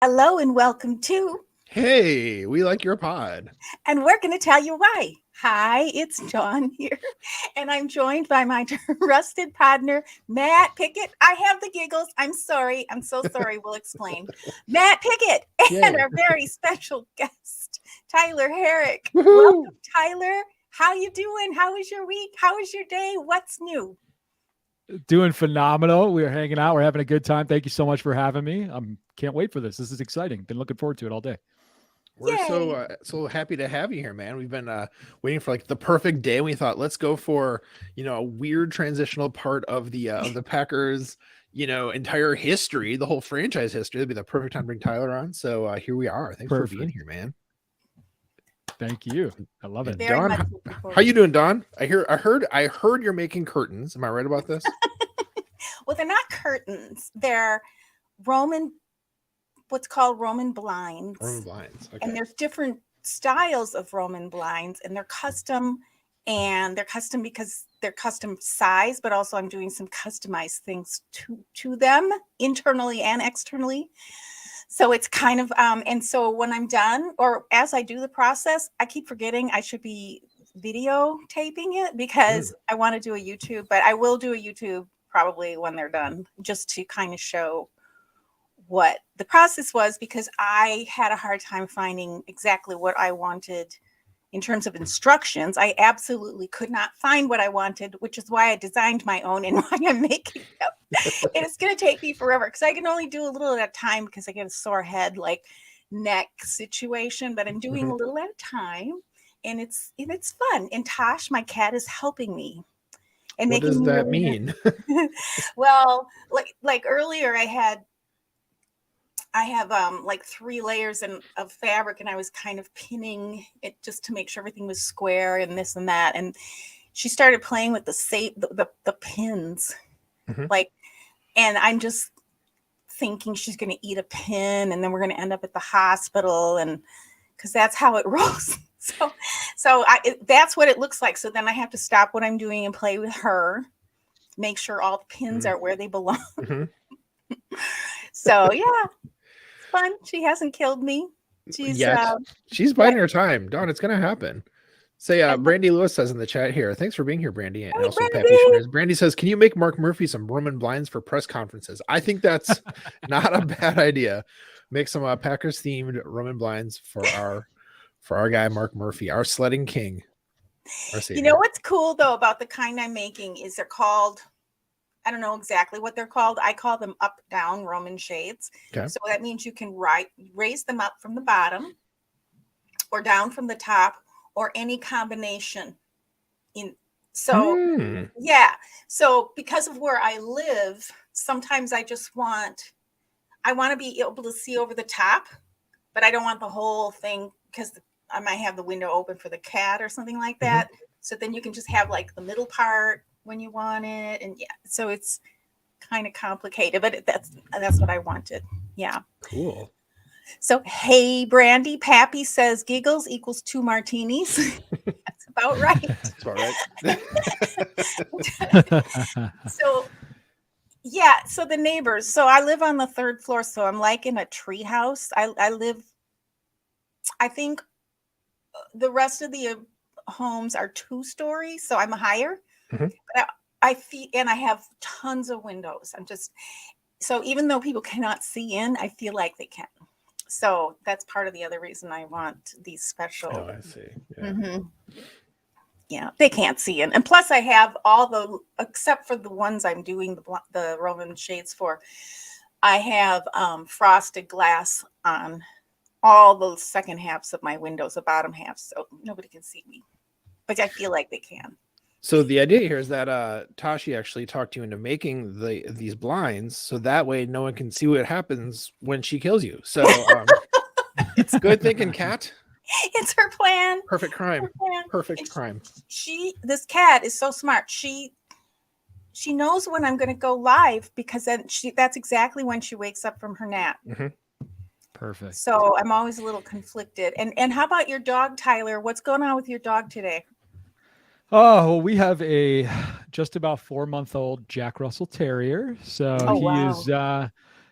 Hello and welcome to Hey, we like your pod. And we're going to tell you why. Hi, it's Dawn here, and I'm joined by my trusted partner, Matt Pickett. I have the giggles. I'm sorry. I'm so sorry. We'll explain. Matt Pickett and Yay. our very special guest, Tyler Herrick. Woohoo. Welcome, Tyler. How you doing? How was your week? How was your day? What's new? Doing phenomenal. We're hanging out. We're having a good time. Thank you so much for having me. Can't wait for this. This is exciting. Been looking forward to it all day. We're Yay. so happy to have you here, man. We've been waiting for like the perfect day. We thought let's go for a weird transitional part of the Packers entire history, the whole franchise history. That'd be the perfect time to bring Tyler on. So here we are. Thanks for being here, man. Thank you. I love it. Very Dawn, much how you doing, Dawn? I heard you're making curtains. Am I right about this? Well, they're not curtains. They're what's called Roman blinds. Roman blinds. Okay. And there's different styles of Roman blinds, and they're custom. And they're custom because they're custom size, but also I'm doing some customized things to them internally and externally. So it's kind of, and so when I'm done, or as I do the process, I keep forgetting I should be videotaping it because I want to do a YouTube, but I will do a YouTube probably when they're done, just to kind of show what the process was, because I had a hard time finding exactly what I wanted in terms of instructions. I absolutely could not find what I wanted, which is why I designed my own and why I'm making them. And it's going to take me forever because I can only do a little at a time because I get a sore head, like neck situation, but I'm doing a little at a time, and it's fun. And Tosh, my cat, is helping me. And what does that mean? Well, like earlier I have like 3 layers of fabric, and I was kind of pinning it just to make sure everything was square and this and that. And she started playing with the pins, and I'm just thinking she's going to eat a pin, and then we're going to end up at the hospital, and because that's how it rolls. So that's what it looks like. So then I have to stop what I'm doing and play with her, make sure all the pins are where they belong. So yeah. Fun. She hasn't killed me. She's biding her time. Dawn, it's gonna happen. Say Brandy Lewis says in the chat here, thanks for being here, Brandy. And also Brandy says, can you make Mark Murphy some Roman blinds for press conferences? I think that's not a bad idea. Make some Packers themed Roman blinds for our guy Mark Murphy, our sledding king. You know what's cool though about the kind I'm making is they're called, I don't know exactly what they're called. I call them up-down Roman shades. Okay. So that means you can raise them up from the bottom or down from the top, or any combination. Yeah. So because of where I live, sometimes I want to be able to see over the top, but I don't want the whole thing because I might have the window open for the cat or something like that. So then you can just have like the middle part when you want it, and so it's kind of complicated, but that's what I wanted. Yeah, cool. So hey, Brandy, Pappy says giggles equals 2 martinis. That's about right. That's about right. So the neighbors. So I live on the 3rd floor, so I'm like in a tree house. I think the rest of the homes are 2 stories, so I'm higher. But I feel, and I have tons of windows. So even though people cannot see in, I feel like they can. So that's part of the other reason I want these special. Oh, I see. Yeah. Yeah, they can't see in. And plus I have all except for the ones I'm doing the Roman shades for, I have frosted glass on all the second halves of my windows, the bottom half, so nobody can see me. But I feel like they can. So the idea here is that Tashi actually talked you into making these blinds, so that way no one can see what happens when she kills you. So it's good thinking, cat. It's her plan. Perfect crime. Her plan. Perfect And crime. This cat is so smart. She knows when I'm going to go live because then that's exactly when she wakes up from her nap. Mm-hmm. Perfect. So I'm always a little conflicted. And how about your dog, Tyler? What's going on with your dog today? Oh, well, we have a just about 4-month-old Jack Russell Terrier. So he is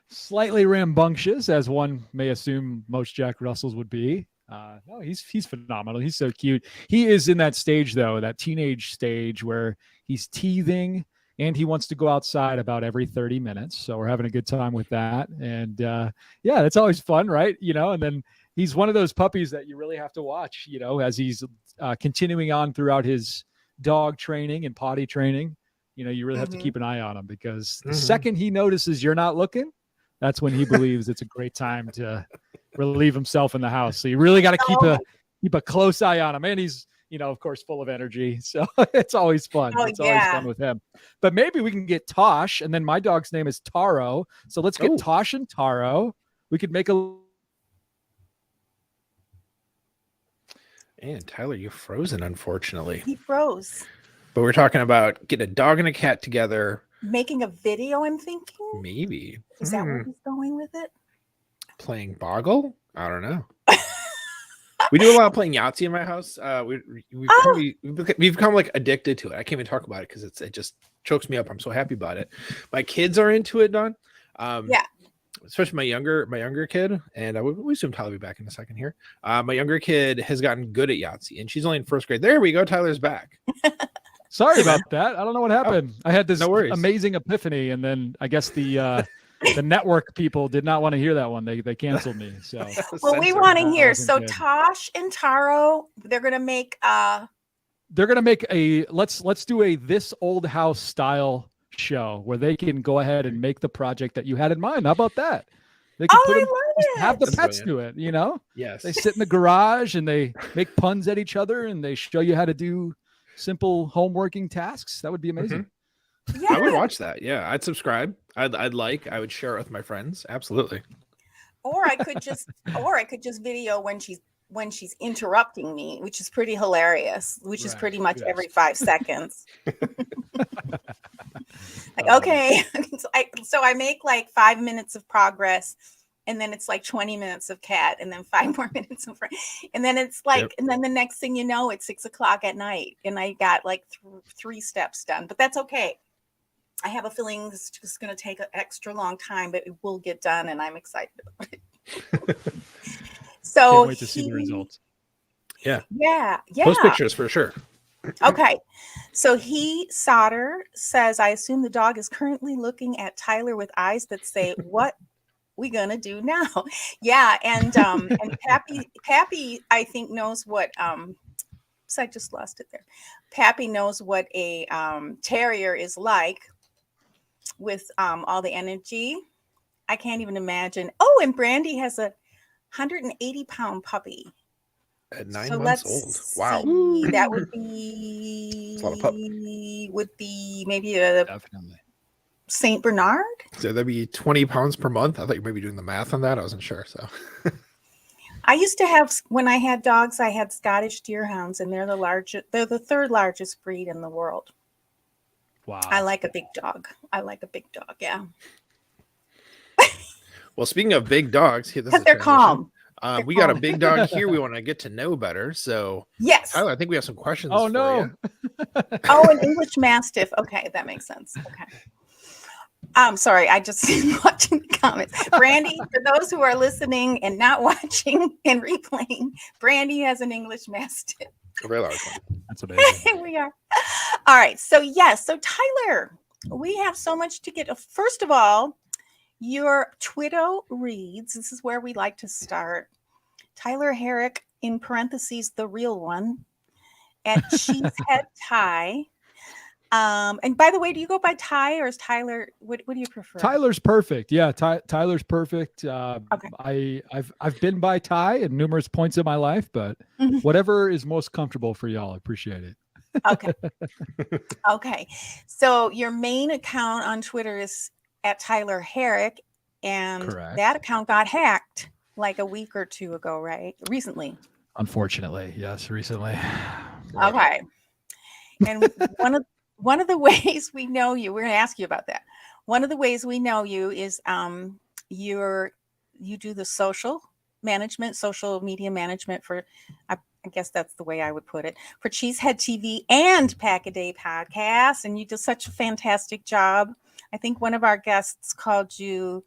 slightly rambunctious, as one may assume most Jack Russells would be. No, he's phenomenal. He's so cute. He is in that stage, though, that teenage stage where he's teething and he wants to go outside about every 30 minutes. So we're having a good time with that. And yeah, that's always fun, right? And then he's one of those puppies that you really have to watch, as he's continuing on throughout his dog training and potty training. You really have to keep an eye on him because the second he notices you're not looking, that's when he believes it's a great time to relieve himself in the house. So you really got to keep a close eye on him. And he's, of course, full of energy. So it's always fun. Always fun with him. But maybe we can get Tosh, and then my dog's name is Taro. So let's get Tosh and Taro. We could make a. And Tyler, you're frozen, unfortunately. He froze. But we're talking about getting a dog and a cat together. Making a video, I'm thinking. Maybe. Is that where he's going with it? Playing Boggle? I don't know. We do a lot of playing Yahtzee in my house. We've become like addicted to it. I can't even talk about it because it just chokes me up. I'm so happy about it. My kids are into it, Dawn. Yeah. Especially my younger kid, and we assume Tyler will be back in a second here. My younger kid has gotten good at Yahtzee, and she's only in first grade. There we go. Tyler's back. Sorry about that. I don't know what happened. I had this worries. Amazing epiphany, and then I guess the network people did not want to hear that one. They canceled me. So well, we want to hear. So good. Tosh and Taro, they're gonna make a let's do a This Old House style show where they can go ahead and make the project that you had in mind. How about that? They can have the pets do it, Yes. They sit in the garage and they make puns at each other and they show you how to do simple homeworking tasks. That would be amazing. Yeah. I would watch that. Yeah, I'd subscribe. I would share it with my friends. Absolutely. Or I could just video when she's interrupting me, which is pretty hilarious, which is pretty much every 5 seconds. Like, okay. So I make like 5 minutes of progress, and then it's like 20 minutes of cat, and then 5 more minutes of and then it's like, and then the next thing you know, it's 6 o'clock at night, and I got like 3 steps done, but that's okay. I have a feeling it's just going to take an extra long time, but it will get done, and I'm excited about it. So can't wait to see the results. Yeah. Post pictures for sure. Okay. So Solder says, I assume the dog is currently looking at Tyler with eyes that say, what we gonna do now? Yeah. And Pappy, I think, knows what so I just lost it there. Pappy knows what a terrier is like with all the energy. I can't even imagine. Oh, and Brandy has a 180-pound puppy. At 9 months old. Wow. See. That would be maybe a definitely Saint Bernard. So that'd be 20 pounds per month. I thought you might be doing the math on that. I wasn't sure. So I used to have, when I had dogs, I had Scottish Deerhounds, and they're the third largest breed in the world. Wow. I like a big dog. Yeah. Well, speaking of big dogs, here They're calm. We got a big dog here we want to get to know better. So, yes, Tyler, I think we have some questions. Oh, for no. you. An English Mastiff. Okay, that makes sense. Okay. I'm sorry. I just watching the comments. Brandy, for those who are listening and not watching and replaying, Brandy has an English Mastiff. A very large one. That's amazing. We are. All right. So, yes. So, Tyler, we have so much to get. First of all, your Twitter reads, this is where we like to start. Tyler Herrick, in parentheses, the real one, at Cheesehead Ty. And by the way, do you go by Ty or is Tyler? What do you prefer? Tyler's perfect. Yeah, Tyler's perfect. Okay. I've been by Ty at numerous points in my life, but whatever is most comfortable for y'all, I appreciate it. Okay. Okay. So your main account on Twitter is at Tyler Herrick, and Correct. that account got hacked like a week or two ago, right? Recently. Unfortunately, yes, recently. Okay. And one of the ways we know you, we're going to ask you about that. One of the ways we know you is you do the social media management for, I guess that's the way I would put it, for Cheesehead TV and Pack-A-Day podcast, and you do such a fantastic job. I think one of our guests called you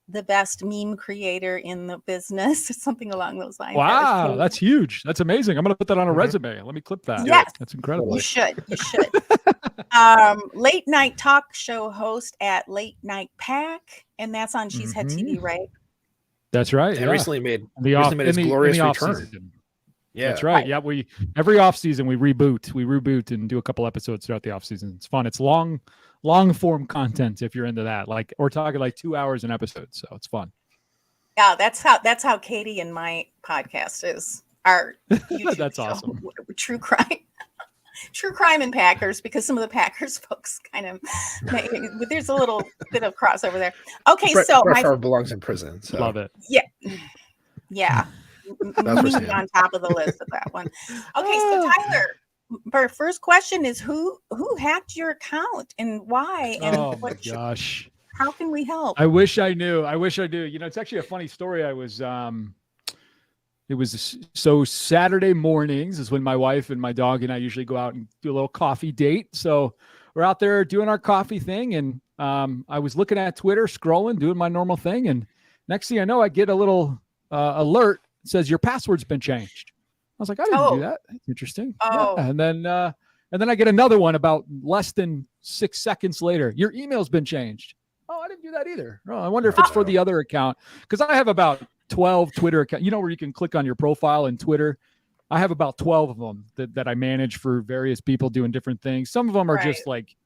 the best meme creator in the business, something along those lines. Wow, that's huge. That's amazing. I'm going to put that on a resume. Let me clip that. Yes, that's incredible. You should. Late night talk show host at Late Night Pack, and that's on Cheesehead TV, right? That's right. And recently made his glorious return. Season. Yeah, that's right. Yeah, every off season we reboot and do a couple episodes throughout the off season. It's fun. It's long form content if you're into that. Like we're talking like 2 hours an episode, so it's fun. Yeah, that's how Katie and my podcast is. Our YouTube that's show, awesome. True crime and Packers, because some of the Packers folks kind of there's a little bit of crossover there. Okay, so my Favre belongs in prison. So. Love it. Yeah. Moving on top of the list of that one. Okay, so Tyler, our first question is who hacked your account and why? And oh my gosh. How can we help? I wish I knew. You know, it's actually a funny story. It was so Saturday mornings is when my wife and my dog and I usually go out and do a little coffee date. So we're out there doing our coffee thing. And I was looking at Twitter, scrolling, doing my normal thing. And next thing I know, I get a little alert. It says your password's been changed. I was like, I didn't do that. That's interesting. Yeah. And then I get another one about less than 6 seconds later. Your email's been changed. Oh, I didn't do that either. Oh, I wonder if it's for the other account. Because I have about 12 Twitter accounts. You know where you can click on your profile in Twitter? I have about 12 of them that I manage for various people doing different things. Some of them are just like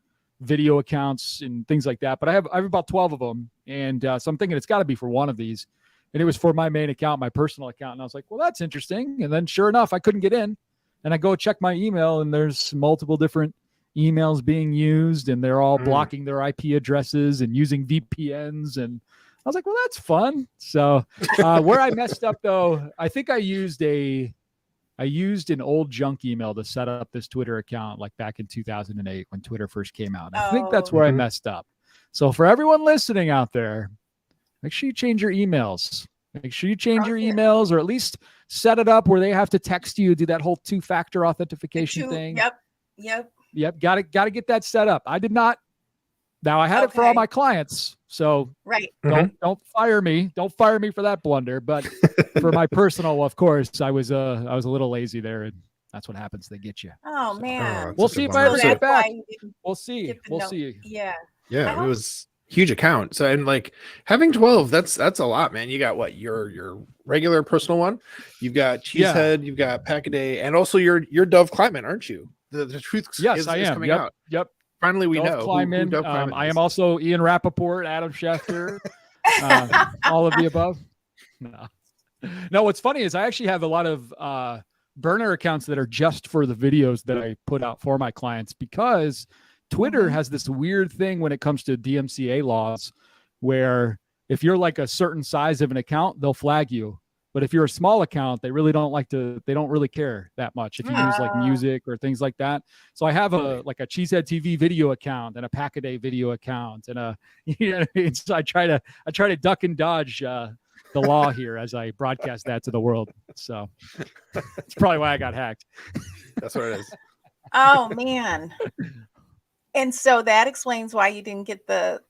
video accounts and things like that. But I have about 12 of them. And so I'm thinking it's got to be for one of these. And it was for my main account, my personal account. And I was like, well, that's interesting. And then sure enough, I couldn't get in. And I go check my email and there's multiple different emails being used and they're all blocking their IP addresses and using VPNs. And I was like, well, that's fun. So where I messed up though, I think I used an old junk email to set up this Twitter account like back in 2008 when Twitter first came out. I think that's where I messed up. So for everyone listening out there, make sure you change your emails. Make sure you change your emails or at least set it up where they have to text you, do that whole two-factor authentication thing. Yep. Got to get that set up. I did not. Now I had it for all my clients. So don't fire me. Don't fire me for that blunder. But for my personal, of course, I was a little lazy there, and that's what happens. They get you. Oh man. We'll see if I ever get back. We'll see. We'll see. Yeah. Yeah. It was huge account. So, and like having 12, that's a lot, man. You got what your regular personal one, you've got Cheesehead, you've got Pack-A-Day, and also your Dove Climate, aren't you? The truth is coming out. Yep. Finally, we know. Who I am also Ian Rappaport, Adam Schefter, all of the above. No, what's funny is I actually have a lot of burner accounts that are just for the videos that I put out for my clients because Twitter has this weird thing when it comes to DMCA laws where if you're like a certain size of an account, they'll flag you. But if you're a small account, they really don't really care that much if you use like music or things like that. So I have a Cheesehead TV video account and a Pack-A-Day video account and so I try to duck and dodge the law here as I broadcast that to the world. So that's probably why I got hacked. That's what it is. Oh man. And so that explains why you didn't get the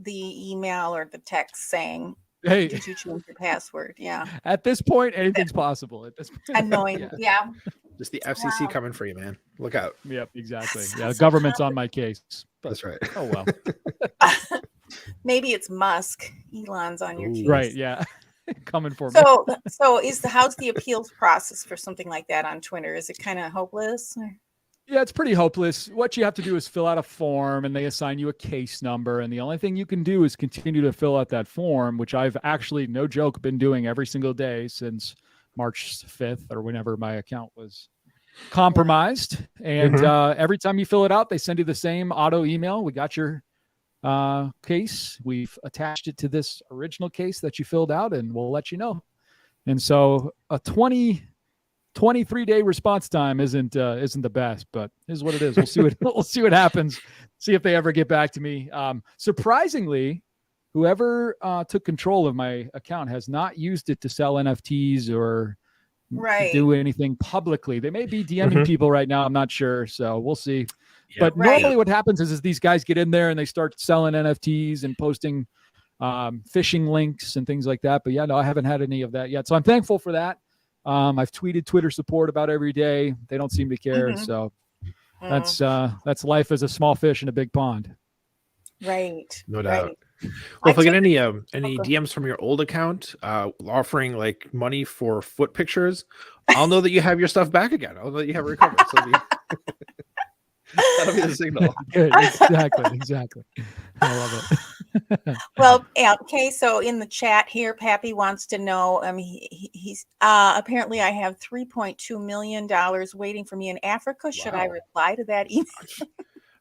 email or the text saying, hey, did you change your password? Yeah. At this point, anything's possible. At this point. Annoying. Yeah. Just the FCC coming for you, man. Look out. Yep, exactly. Yeah, the government's on my case. That's right. Oh well. Maybe it's Musk. Elon's on your case. Right. Yeah. Coming for me. So how's the appeals process for something like that on Twitter? Is it kind of hopeless? Yeah, it's pretty hopeless. What you have to do is fill out a form and they assign you a case number. And the only thing you can do is continue to fill out that form, which I've actually, no joke, been doing every single day since March 5th or whenever my account was compromised. And every time you fill it out, they send you the same auto email. We got your case. We've attached it to this original case that you filled out, and we'll let you know. And so a 23-day response time isn't the best, but is what it is. We'll see what happens. See if they ever get back to me. Surprisingly, whoever took control of my account has not used it to sell NFTs or to do anything publicly. They may be DMing people right now. I'm not sure. So we'll see. Yep. But normally what happens is these guys get in there and they start selling NFTs and posting phishing links and things like that. But yeah, no, I haven't had any of that yet. So I'm thankful for that. I've tweeted Twitter support about every day. They don't seem to care. So that's life as a small fish in a big pond. Right. No doubt. Right. Well, if I get any DMs from your old account offering like money for foot pictures, I'll know that you have your stuff back again. I'll know that you have it recovered. So that'll be the signal. Good. Exactly. I love it. Well, okay. So in the chat here, Pappy wants to know. He's apparently I have $3.2 million waiting for me in Africa. Should I reply to that email?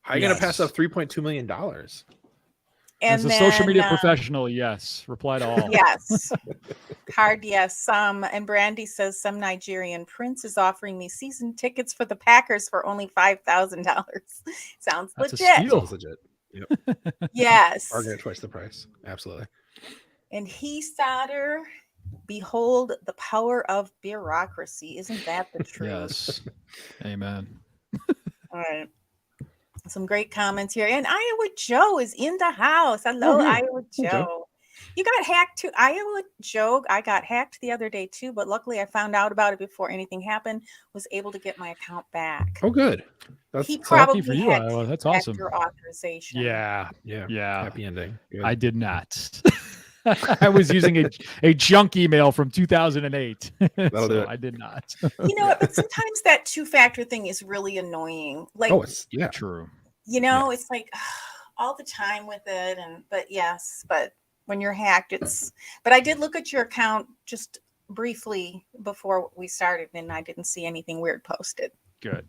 How are you going to pass up $3.2 million? And as a social media professional, yes. Reply to all. Yes. Hard yes. And Brandy says some Nigerian prince is offering me season tickets for the Packers for only $5,000. Sounds That's legit. Sounds legit. Yep. Yes. Or get twice the price. Absolutely. And he solder, behold the power of bureaucracy. Isn't that the truth? Yes. Amen. All right. Some great comments here. And Iowa Joe is in the house. Hello, Iowa Joe. You got hacked too. Iowa Joe, I got hacked the other day too, but luckily I found out about it before anything happened, was able to get my account back. Oh, good. He probably for you, Iowa. That's awesome. Your authorization. Yeah. Happy ending. Good. I did not. I was using a junk email from 2008. That'll do it. I did not. You know, but sometimes that two-factor thing is really annoying. Like, it's true. You know, it's like all the time with it. But when you're hacked, but I did look at your account just briefly before we started and I didn't see anything weird posted. Good.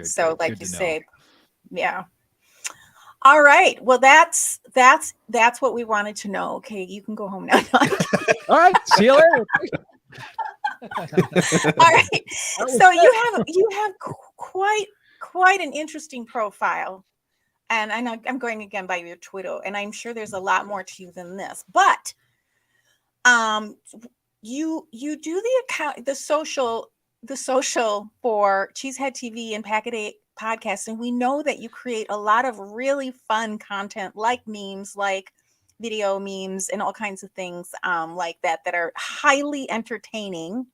So like you say, yeah. All right. Well, that's what we wanted to know. Okay, you can go home now. All right. See you later. All right. So you have quite an interesting profile. And I know I'm going again by your Twitter, and I'm sure there's a lot more to you than this. But you do the account, the social for Cheesehead TV and Packet 8 podcast, and we know that you create a lot of really fun content like memes, like video memes and all kinds of things like that are highly entertaining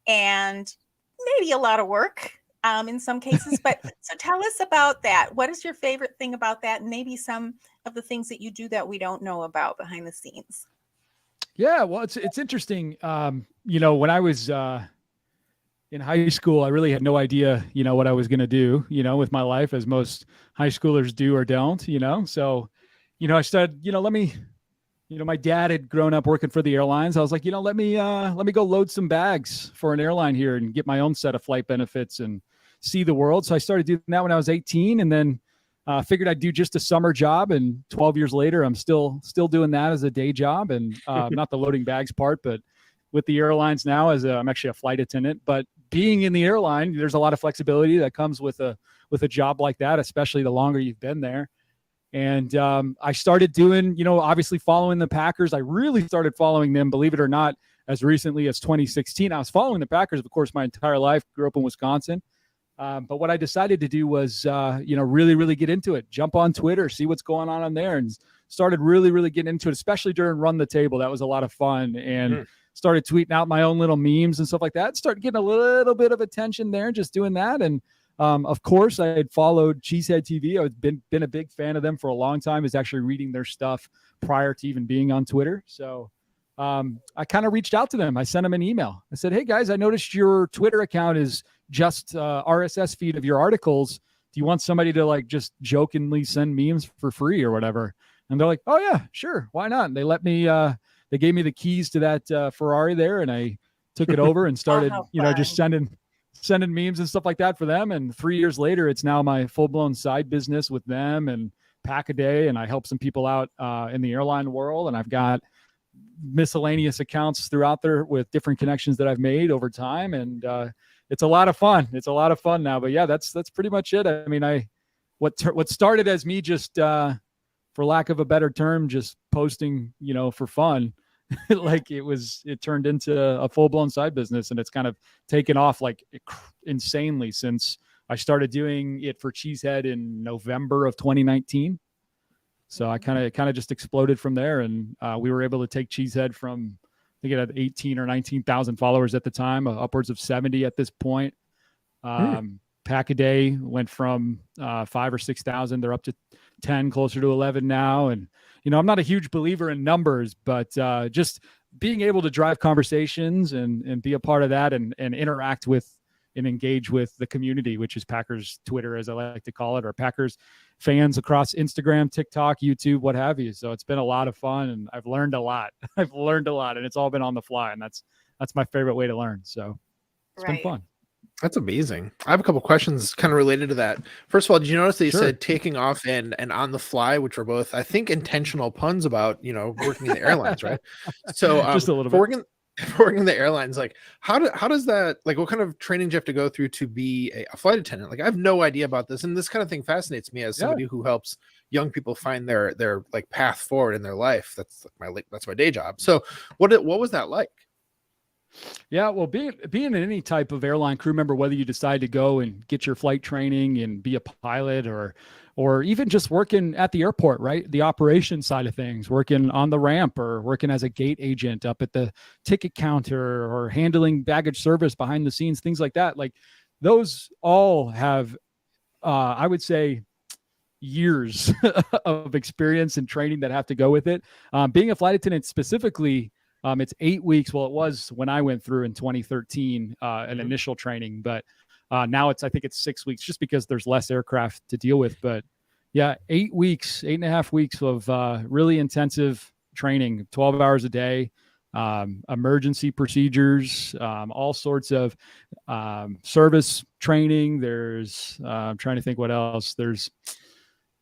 and maybe a lot of work in some cases. But so tell us about that. What is your favorite thing about that? And maybe some of the things that you do that we don't know about behind the scenes. Yeah, well, it's interesting. When I was in high school, I really had no idea, what I was going to do, with my life, as most high schoolers do or don't, So, I started, my dad had grown up working for the airlines. I was like, let me go load some bags for an airline here and get my own set of flight benefits and see the world. So I started doing that when I was 18, and then figured I'd do just a summer job. And 12 years later, I'm still doing that as a day job, and not the loading bags part, but with the airlines now I'm actually a flight attendant. But being in the airline, there's a lot of flexibility that comes with a job like that, especially the longer you've been there. And I started doing, obviously following the Packers. I really started following them, believe it or not, as recently as 2016. I was following the Packers, of course, my entire life. Grew up in Wisconsin. But what I decided to do was, really, really get into it. Jump on Twitter, see what's going on there, and started really, really getting into it, especially during Run the Table. That was a lot of fun. And started tweeting out my own little memes and stuff like that. Started getting a little bit of attention there, just doing that. And of course, I had followed Cheesehead TV. I've been a big fan of them for a long time. I was actually reading their stuff prior to even being on Twitter. So I kind of reached out to them. I sent them an email. I said, hey, guys, I noticed your Twitter account is just RSS feed of your articles. Do you want somebody to just jokingly send memes for free or whatever? And they're like, oh, yeah, sure. Why not? And they let me they gave me the keys to that Ferrari there, and I took it over and started, just sending sending memes and stuff like that for them. And 3 years later, it's now my full-blown side business with them and Pack a Day. And I help some people out in the airline world. And I've got miscellaneous accounts throughout there with different connections that I've made over time. And it's a lot of fun. It's a lot of fun now. But yeah, that's pretty much it. I mean, what started as me just, for lack of a better term, just posting, for fun, like it turned into a full-blown side business, and it's kind of taken off like insanely since I started doing it for Cheesehead in November of 2019. So I kind of just exploded from there, and we were able to take Cheesehead from, I think it had 18 or 19,000 followers at the time, upwards of 70 at this point. Pack a Day went from 5,000 or 6,000. They're up to 10, closer to 11 now. And, I'm not a huge believer in numbers, but just being able to drive conversations and be a part of that and interact with and engage with the community, which is Packers Twitter, as I like to call it, or Packers fans across Instagram, TikTok, YouTube, what have you. So it's been a lot of fun, and I've learned a lot. And it's all been on the fly, and that's my favorite way to learn. So it's been fun. That's amazing. I have a couple questions kind of related to that. First of all, did you notice that you Sure. said taking off and on the fly, which were both, I think, intentional puns about, working in the airlines, right? So Just a little bit. Working in the airlines, like how does that, like, what kind of training do you have to go through to be a flight attendant? Like, I have no idea about this, and this kind of thing fascinates me as somebody who helps young people find their like path forward in their life. That's my day job. So what was that like? Yeah, well, being in any type of airline crew member, whether you decide to go and get your flight training and be a pilot, or even just working at the airport, right? The operation side of things, working on the ramp or working as a gate agent up at the ticket counter or handling baggage service behind the scenes, things like that. Like, those all have, I would say, years of experience and training that have to go with it. Being a flight attendant specifically, it's 8 weeks. Well, it was when I went through in 2013, an initial training, but now I think it's 6 weeks, just because there's less aircraft to deal with. But yeah, 8 weeks, 8.5 weeks of really intensive training, 12 hours a day, emergency procedures, all sorts of service training. There's, I'm trying to think what else.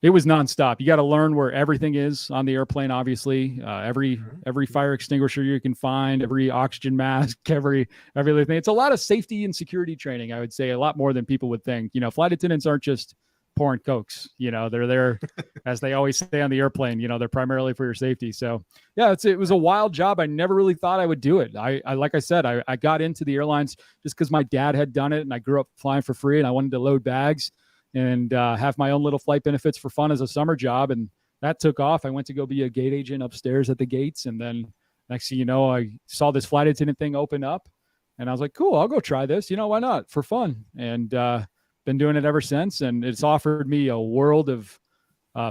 It was nonstop. You got to learn where everything is on the airplane. Obviously, every fire extinguisher you can find, every oxygen mask, every other thing. It's a lot of safety and security training. I would say a lot more than people would think. Flight attendants aren't just pouring cokes. They're there, as they always say on the airplane. They're primarily for your safety. So yeah, it was a wild job. I never really thought I would do it. I like I said, I got into the airlines just because my dad had done it, and I grew up flying for free, and I wanted to load bags and have my own little flight benefits for fun as a summer job. And that took off. I went to go be a gate agent upstairs at the gates. And then next thing you know, I saw this flight attendant thing open up, and I was like, cool, I'll go try this. Why not? For fun. And been doing it ever since. And it's offered me a world of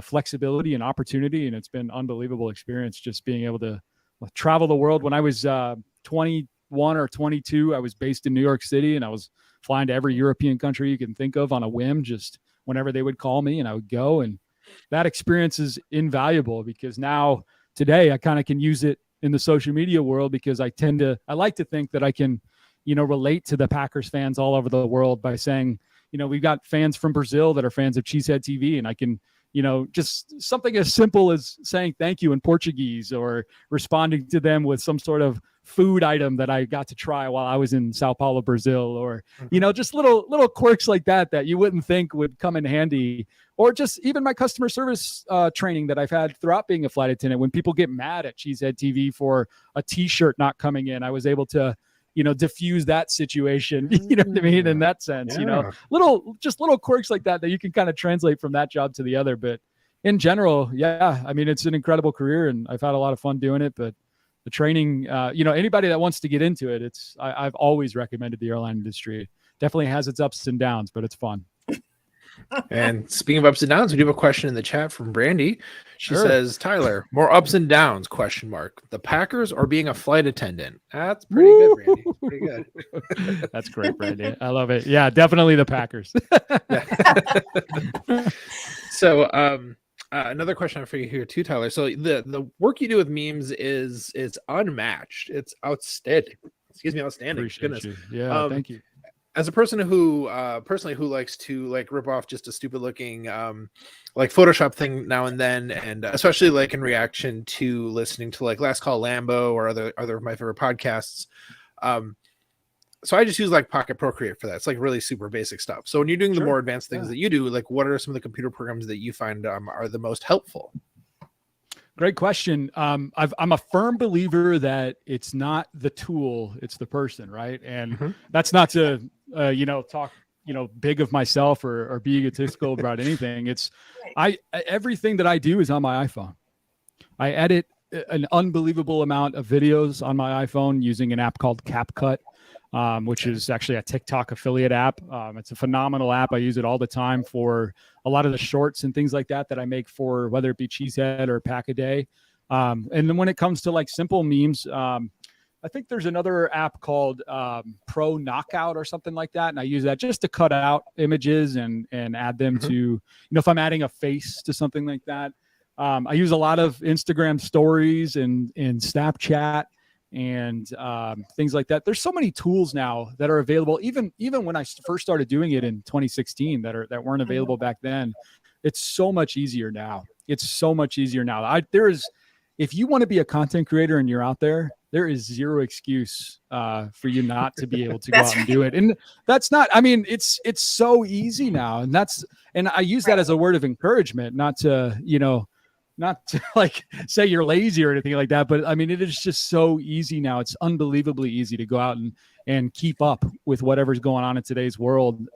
flexibility and opportunity. And it's been an unbelievable experience just being able to travel the world. When I was 21 or 22, I was based in New York City, and I was flying to every European country you can think of on a whim, just whenever they would call me, and I would go. And that experience is invaluable, because now today I kind of can use it in the social media world, because I like to think that I can, relate to the Packers fans all over the world by saying, we've got fans from Brazil that are fans of Cheesehead TV, and I can, just something as simple as saying thank you in Portuguese, or responding to them with some sort of food item that I got to try while I was in Sao Paulo, Brazil, or, just little quirks like that you wouldn't think would come in handy. Or just even my customer service training that I've had throughout being a flight attendant. When people get mad at Cheesehead TV for a t-shirt not coming in, I was able to, diffuse that situation, you know what I mean? In that sense, little quirks like that you can kind of translate from that job to the other. But in general, yeah, I mean, it's an incredible career, and I've had a lot of fun doing it. But the training, anybody that wants to get into it, I've always recommended the airline industry. It definitely has its ups and downs, but it's fun. And speaking of ups and downs, we do have a question in the chat from Brandy. She says, Tyler, more ups and downs, ? The Packers or being a flight attendant? That's pretty good, Brandy. Pretty good. That's great, Brandy. I love it. Yeah, definitely the Packers. So another question for you here too, Tyler. So the work you do with memes is unmatched. It's outstanding. Outstanding. Appreciate Goodness. you. Yeah, thank you. as a person who personally who likes to like rip off just a stupid looking like Photoshop thing now and then, and especially like in reaction to listening to like Last Call Lambo or other of my favorite podcasts, so I just use like Pocket Procreate for that. It's like really super basic stuff. So when you're doing the more advanced things that you do, like what are some of the computer programs that you find are the most helpful? Great question. I'm a firm believer that it's not the tool, it's the person, right? And that's not to, talk, big of myself or be egotistical about anything. It's everything that I do is on my iPhone. I edit an unbelievable amount of videos on my iPhone using an app called CapCut, which is actually a TikTok affiliate app. It's a phenomenal app. I use it all the time for a lot of the shorts and things like that I make for whether it be Cheesehead or Pack a Day. And then when it comes to like simple memes, I think there's another app called Pro Knockout or something like that. And I use that just to cut out images and add them to, if I'm adding a face to something like that. I use a lot of Instagram stories and Snapchat and things like that. There's so many tools now that are available. Even when I first started doing it in 2016 that weren't available back then. It's so much easier now. If you want to be a content creator and you're out there is zero excuse for you not to be able to go out and do it. And that's not, it's so easy now. And I use that as a word of encouragement, not to like say you're lazy or anything like that. But it is just so easy now. It's unbelievably easy to go out and keep up with whatever's going on in today's world.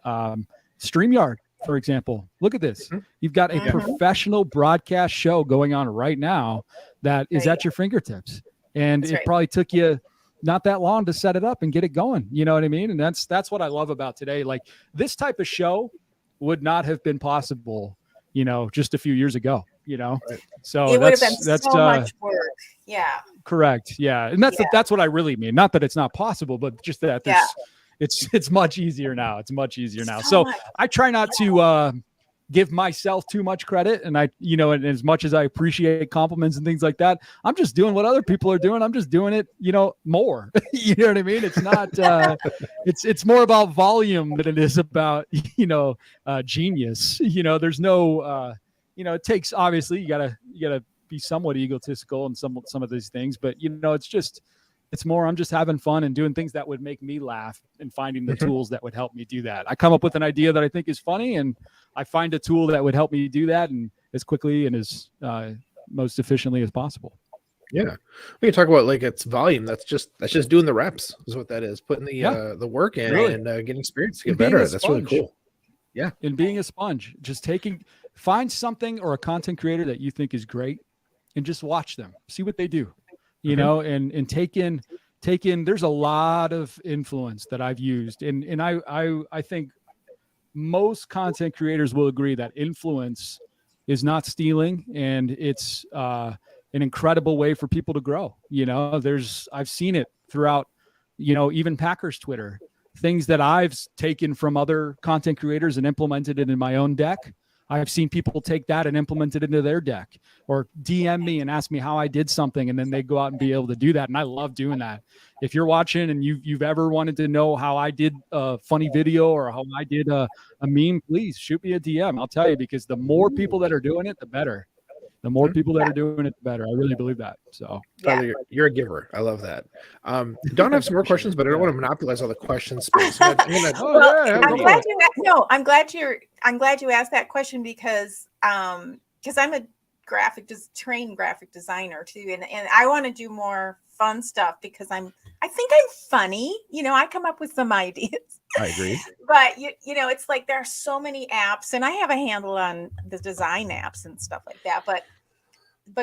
StreamYard, for example, look at this. You've got a professional broadcast show going on right now that is at your fingertips. And it probably took you not that long to set it up and get it going. You know what I mean? And that's what I love about today. Like this type of show would not have been possible, just a few years ago. So it would have been so much work. Yeah. Correct. Yeah. And that's what I really mean. Not that it's not possible, but just that it's much easier now. It's much easier now. So I try not to give myself too much credit. And and as much as I appreciate compliments and things like that, I'm just doing what other people are doing. I'm just doing it, more, you know what I mean? It's not, it's more about volume than it is about, genius, there's no, it takes, obviously you gotta be somewhat egotistical in some of these things, but it's more, I'm just having fun and doing things that would make me laugh and finding the tools that would help me do that. I come up with an idea that I think is funny and I find a tool that would help me do that and as quickly and as most efficiently as possible. Yeah. We can talk about like its volume. That's just doing the reps is what that is. Putting the work in and getting experience to get better. That's really cool. Yeah. And being a sponge, just find something or a content creator that you think is great and just watch them, see what they do, and take in, there's a lot of influence that I've used. And I think most content creators will agree that influence is not stealing and it's an incredible way for people to grow. I've seen it throughout, even Packers Twitter, things that I've taken from other content creators and implemented it in my own deck. I've seen people take that and implement it into their deck or DM me and ask me how I did something. And then they go out and be able to do that. And I love doing that. If you're watching and you've ever wanted to know how I did a funny video or how I did a meme, please shoot me a DM. I'll tell you, because the more people that are doing it, the better. The more people that are doing it, the better. I really believe that. So you're a giver. I love that. Don't have some more questions, but I don't want to monopolize all the question space. So I'm glad you asked that question because I'm a trained graphic designer too, and I want to do more fun stuff because I think I'm funny. I come up with some ideas. I agree. But it's like there are so many apps, and I have a handle on the design apps and stuff like that. But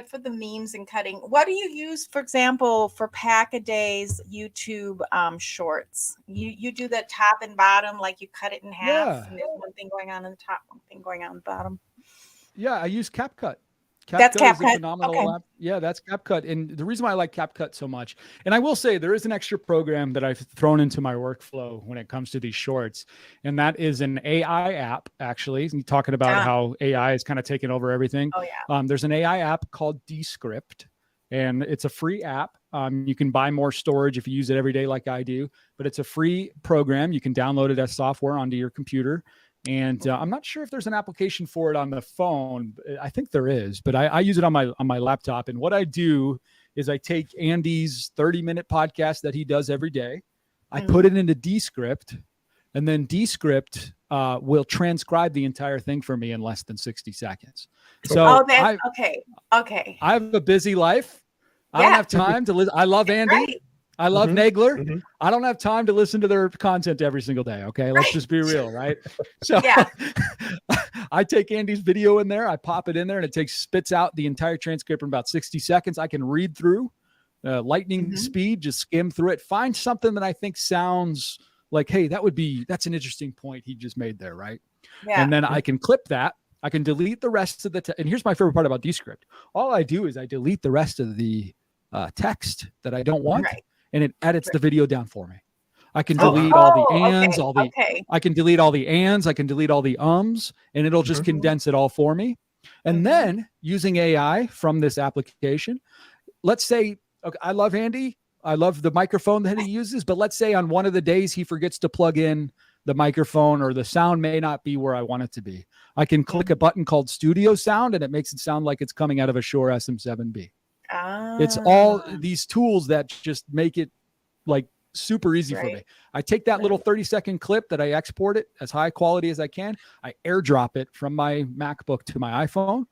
for the memes and cutting, what do you use, for example, for Pack-A-Day's YouTube shorts? You do the top and bottom, like you cut it in half, and there's one thing going on in the top, one thing going on in the bottom. Yeah, I use CapCut. That's CapCut. Is a phenomenal app. Yeah, that's CapCut. And the reason why I like CapCut so much, and I will say there is an extra program that I've thrown into my workflow when it comes to these shorts, and that is an AI app, actually. And you're talking about how AI is kind of taking over everything. Oh, yeah. There's an AI app called Descript, and it's a free app. You can buy more storage if you use it every day like I do, but it's a free program. You can download it as software onto your computer. And I'm not sure if there's an application for it on the phone. I think there is, but I use it on my laptop. And what I do is I take Andy's 30-minute podcast that he does every day. I put it into Descript, and then Descript will transcribe the entire thing for me in less than 60 seconds. So okay. I have a busy life. I don't have time to listen. I love Andy. Right. I love Nagler. I don't have time to listen to their content every single day. Okay. Let's just be real. Right. So I take Andy's video in there. I pop it in there and it spits out the entire transcript in about 60 seconds. I can read through lightning speed, just skim through it, find something that I think sounds like, hey, that's an interesting point he just made there. Right. Yeah. And then I can clip that. I can delete the rest of the and here's my favorite part about Descript. All I do is I delete the rest of the text that I don't want. Right. And it edits the video down for me. I can delete all the ands, I can delete all the ands, I can delete all the ums, and it'll just condense it all for me. And then using AI from this application, let's say, okay, I love Andy. I love the microphone that he uses, but let's say on one of the days he forgets to plug in the microphone or the sound may not be where I want it to be. I can click a button called Studio Sound and it makes it sound like it's coming out of a Shure SM7B. It's all these tools that just make it like super easy for me. I take that little 30-second clip that I export it as high quality as I can. I airdrop it from my MacBook to my iPhone.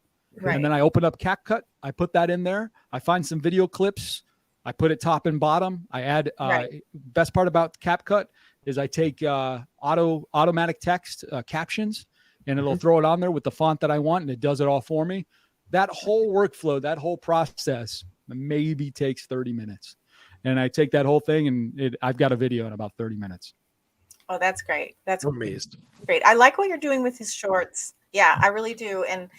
And then I open up CapCut. I put that in there. I find some video clips. I put it top and bottom. I add best part about CapCut is I take automatic text captions and it'll throw it on there with the font that I want. And it does it all for me. That whole workflow, that whole process maybe takes 30 minutes. And I take that whole thing and I've got a video in about 30 minutes. Oh, that's great. That's amazing. Great. I like what you're doing with his shorts. Yeah, I really do. And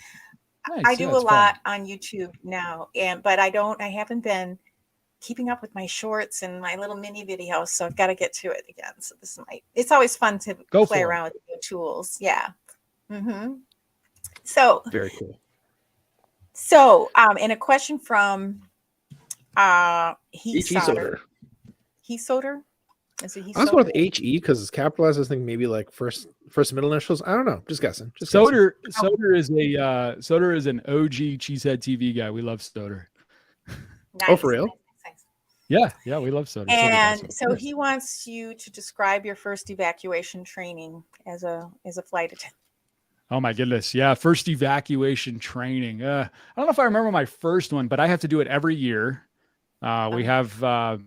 I do a lot on YouTube now. But I haven't been keeping up with my shorts and my little mini videos. So I've got to get to it again. So it's always fun to play around with new tools. Yeah. So very cool. So, and a question from Heat Soder. Heat Soder? Is it Heat Soder? I was going with HE because it's capitalized. I think maybe like first middle initials. I don't know. Just guessing. Soder is an OG Cheesehead TV guy. We love Soder. Nice. Oh, for real? Nice. Yeah, we love Soder. And so he wants you to describe your first evacuation training as a flight attendant. Oh my goodness. Yeah. First evacuation training. I don't know if I remember my first one, but I have to do it every year. We have the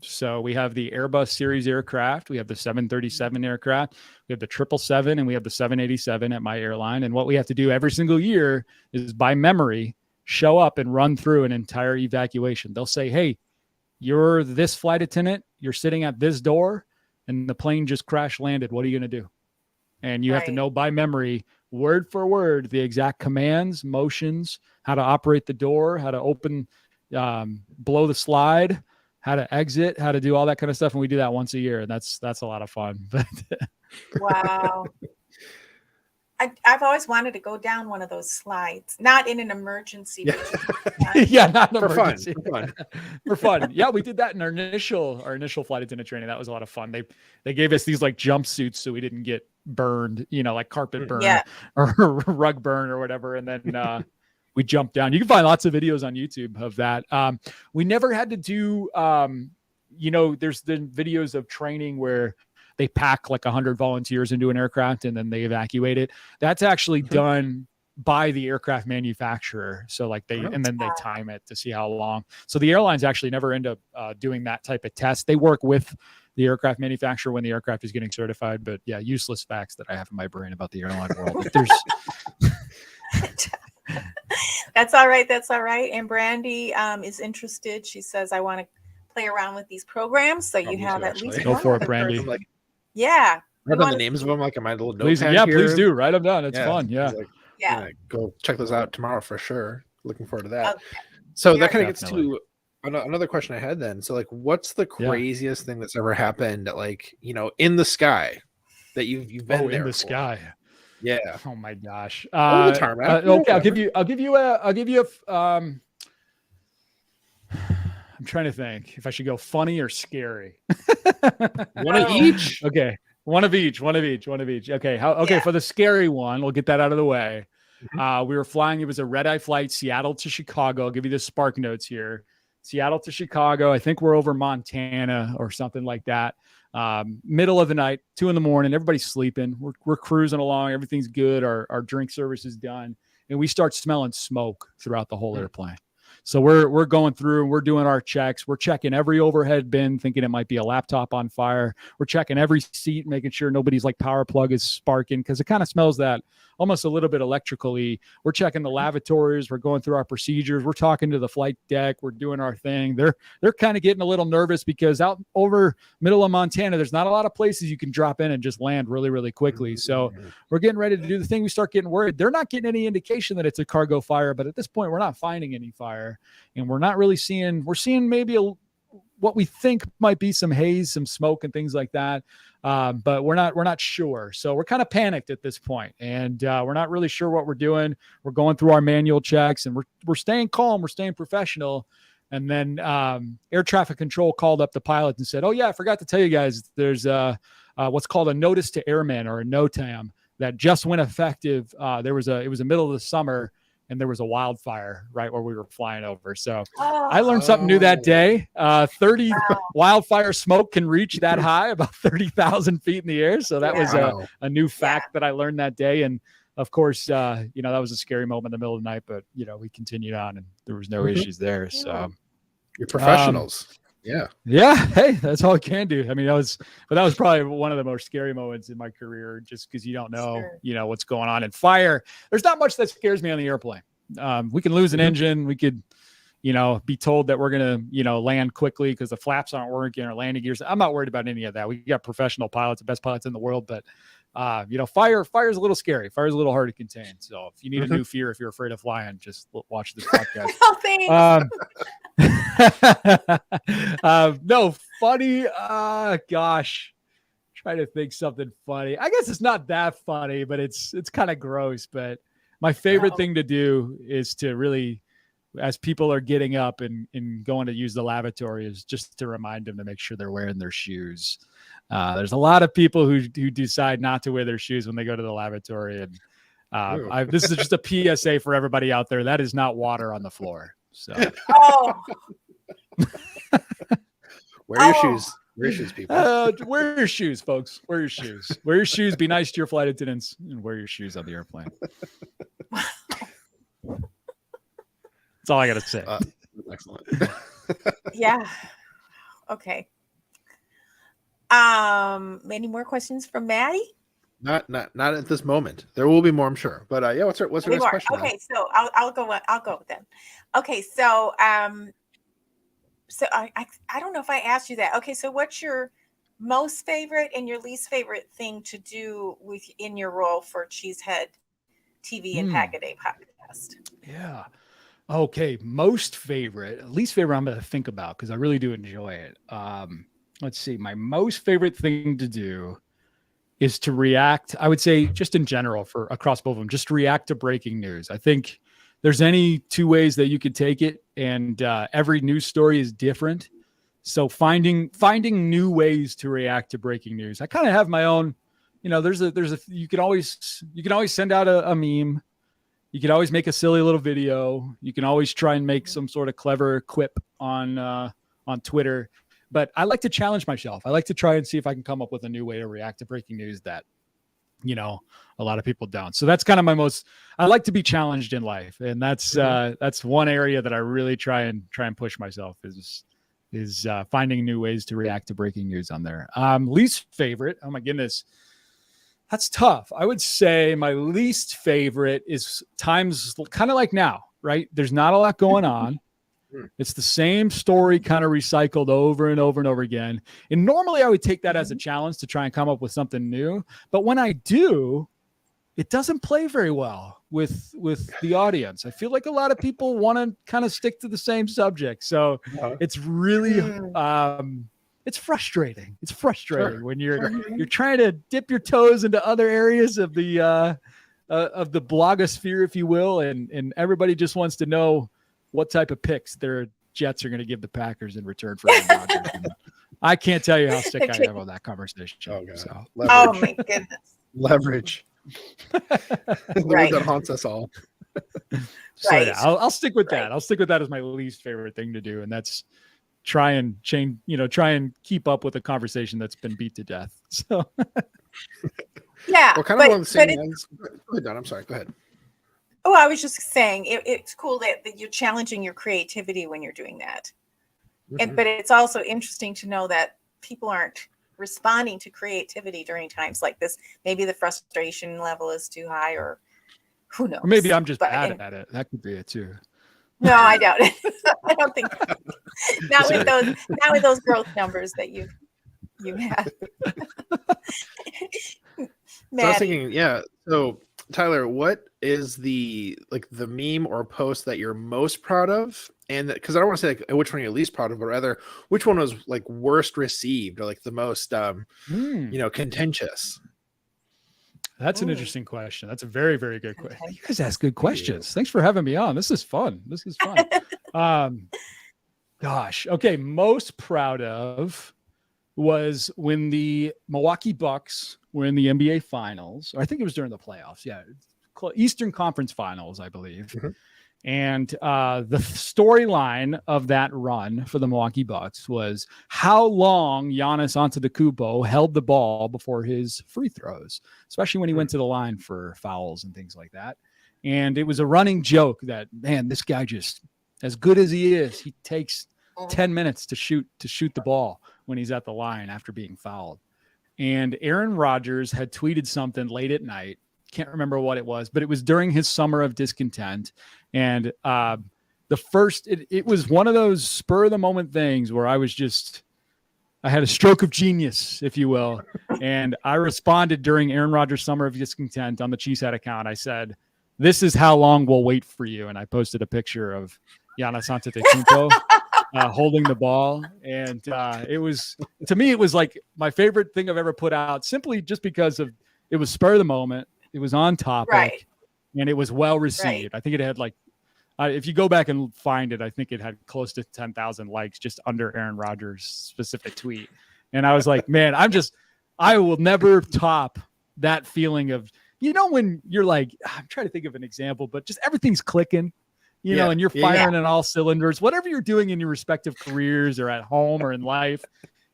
Airbus series aircraft. We have the 737 aircraft. We have the 777 and we have the 787 at my airline. And what we have to do every single year is by memory, show up and run through an entire evacuation. They'll say, hey, you're this flight attendant. You're sitting at this door and the plane just crash landed. What are you going to do? And you have to know by memory, word for word, the exact commands, motions, how to operate the door, how to open, blow the slide, how to exit, how to do all that kind of stuff. And we do that once a year. And that's a lot of fun. Wow. I've always wanted to go down one of those slides, not in an emergency. Yeah, not an for emergency. Fun. For fun. Yeah, we did that in our initial flight attendant training. That was a lot of fun. They gave us these like jumpsuits so we didn't get burned, like carpet burn or rug burn or whatever. And then we jumped down. You can find lots of videos on YouTube of that. We never had to do, there's the videos of training where they pack like 100 volunteers into an aircraft and then they evacuate it. That's actually done by the aircraft manufacturer. So like and then they time it to see how long. So the airlines actually never end up doing that type of test. They work with the aircraft manufacturer when the aircraft is getting certified. But yeah, useless facts that I have in my brain about the airline world. That's all right. That's all right. And Brandy is interested. She says, I want to play around with these programs. So you have at least go for it, Brandy. Yeah. I don't know the names of them, like in my little please, notepad here. Please do. Write them down. It's fun. Yeah. Go check those out tomorrow for sure. Looking forward to that. Okay. So that kind of gets to another question I had then. So like, what's the craziest thing that's ever happened, like, in the sky that you've been there in the sky? Yeah. Oh my gosh. The tarmac. Okay. I'll give you I'm trying to think if I should go funny or scary. One of each. Okay. One of each. Okay. Okay. For the scary one, we'll get that out of the way. We were flying. It was a red-eye flight, Seattle to Chicago. I'll give you the spark notes here. Seattle to Chicago. I think we're over Montana or something like that. Middle of the night, 2 a.m. Everybody's sleeping. We're cruising along. Everything's good. Our drink service is done. And we start smelling smoke throughout the whole airplane. So we're going through and we're doing our checks. We're checking every overhead bin, thinking it might be a laptop on fire. We're checking every seat, making sure nobody's like power plug is sparking, because it kind of smells that almost a little bit electrically. We're checking the lavatories. We're going through our procedures. We're talking to the flight deck. We're doing our thing. They're kind of getting a little nervous because out over middle of Montana, there's not a lot of places you can drop in and just land really, really quickly. So we're getting ready to do the thing. We start getting worried. They're not getting any indication that it's a cargo fire, but at this point, we're not finding any fire, and we're not really seeing. We're seeing maybe what we think might be some haze, some smoke, and things like that. But we're not sure. So we're kind of panicked at this point, and we're not really sure what we're doing. We're going through our manual checks, and we're staying calm. We're staying professional. And then air traffic control called up the pilot and said, "Oh yeah, I forgot to tell you guys, there's what's called a notice to airmen, or a NOTAM, that just went effective. It was the middle of the summer, and there was a wildfire right where we were flying over." So I learned something new that day. 30 wildfire smoke can reach that high, about 30,000 feet in the air. So that was a new fact that I learned that day. And of course, that was a scary moment in the middle of the night, but we continued on and there was no issues there. So you're professionals. Yeah. Hey, that's all I can do. I mean, that was probably one of the most scary moments in my career, just because you don't know, what's going on in fire. There's not much that scares me on the airplane. We can lose an engine. We could, be told that we're going to, land quickly because the flaps aren't working or landing gears. I'm not worried about any of that. We got professional pilots, the best pilots in the world, but fire is a little scary. Fire is a little hard to contain. So if you need a new fear, if you're afraid of flying, just watch this podcast. No, funny. Gosh, try to think something funny. I guess it's not that funny, but it's kind of gross. But my favorite thing to do is to really, as people are getting up and going to use the lavatory, is just to remind them to make sure they're wearing their shoes. There's a lot of people who decide not to wear their shoes when they go to the lavatory. And this is just a PSA for everybody out there. That is not water on the floor. So. Wear your shoes. Wear your shoes, people. Wear your shoes, folks. Wear your shoes. Wear your shoes. Be nice to your flight attendants, and wear your shoes on the airplane. That's all I got to say. Excellent. Yeah. Okay. Any more questions from Maddie? Not at this moment. There will be more, I'm sure. But what's your next question? Okay, so I'll go then. Okay, so so I don't know if I asked you that. Okay, so what's your most favorite and your least favorite thing to do in your role for Cheesehead TV and Pack a Day podcast? Yeah. Okay, most favorite, least favorite I'm going to think about because I really do enjoy it. Let's see. My most favorite thing to do is to react. I would say just in general for across both of them, just react to breaking news. I think there's any two ways that you could take it, and every news story is different. So finding new ways to react to breaking news. I kind of have my own, you can always send out a meme. You can always make a silly little video. You can always try and make some sort of clever quip on Twitter. But I like to challenge myself. I like to try and see if I can come up with a new way to react to breaking news that, a lot of people don't. So that's kind of I like to be challenged in life. And that's one area that I really try and push myself is finding new ways to react to breaking news on there. Least favorite. Oh my goodness. That's tough. I would say my least favorite is times kind of like now, right? There's not a lot going on. It's the same story kind of recycled over and over and over again. And normally I would take that as a challenge to try and come up with something new. But when I do, it doesn't play very well with the audience. I feel like a lot of people want to kind of stick to the same subject. So it's really, it's frustrating. It's frustrating when you're trying to dip your toes into other areas of the blogosphere, if you will. And everybody just wants to know what type of picks they're Jets are going to give the Packers in return for Aaron Rodgers. And I can't tell you how sick I am on that conversation. Oh, God. So. Oh my goodness. Leverage. The word that haunts us all. So yeah, I'll stick with that. I'll stick with that as my least favorite thing to do, and that's try and keep up with a conversation that's been beat to death. So yeah, well, kind of along the same lines. Go ahead, Don. I'm sorry. Go ahead. Oh, I was just saying it's cool that you're challenging your creativity when you're doing that. Mm-hmm. But it's also interesting to know that people aren't responding to creativity during times like this. Maybe the frustration level is too high, or who knows? Or maybe I'm just bad at it. That could be it too. No, I doubt it. I don't think not with those growth numbers that you had. So I was thinking, yeah. So Tyler, what is the meme or post that you're most proud of? And because I don't want to say like which one you're least proud of, but rather which one was like worst received or like the most contentious. That's an interesting question. That's a very, very good question. You guys ask good questions. Thanks for having me on. This is fun. Gosh. Okay. Most proud of was when the Milwaukee Bucks were in the NBA Finals. Or I think it was during the playoffs. Yeah. Eastern Conference Finals, I believe. Mm-hmm. And the storyline of that run for the Milwaukee Bucks was how long Giannis Antetokounmpo held the ball before his free throws, especially when he went to the line for fouls and things like that. And it was a running joke that, man, this guy just, as good as he is, he takes 10 minutes to shoot the ball when he's at the line after being fouled. And Aaron Rodgers had tweeted something late at night. Can't remember what it was, but it was during his summer of discontent. And it was one of those spur of the moment things where I had a stroke of genius, if you will. And I responded during Aaron Rodgers' summer of discontent on the Cheesehead account. I said, "This is how long we'll wait for you." And I posted a picture of Giannis Antetokounmpo holding the ball. And it was like my favorite thing I've ever put out, simply just because of it was spur of the moment. It was on topic, right, and it was well received. Right. I think it had if you go back and find it, I think it had close to 10,000 likes just under Aaron Rodgers' specific tweet. And I was like, man, I will never top that feeling of, when you're like, I'm trying to think of an example, but just everything's clicking, and you're firing on all cylinders, whatever you're doing in your respective careers or at home or in life,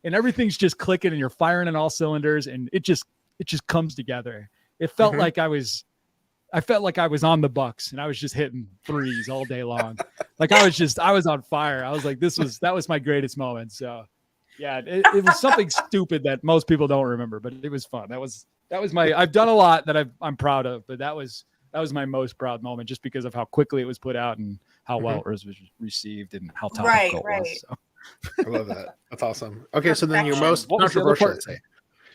and everything's just clicking and you're firing on all cylinders, and it just comes together. It felt like I felt like I was on the Bucks and I was just hitting threes all day long. Like I was on fire. I was like, that was my greatest moment. So yeah, it was something stupid that most people don't remember, but it was fun. That was I've done a lot that I'm proud of, but that was my most proud moment just because of how quickly it was put out and how well it was received and how topical it was. So. I love that. That's awesome. Okay. So then your most controversial, I'd say.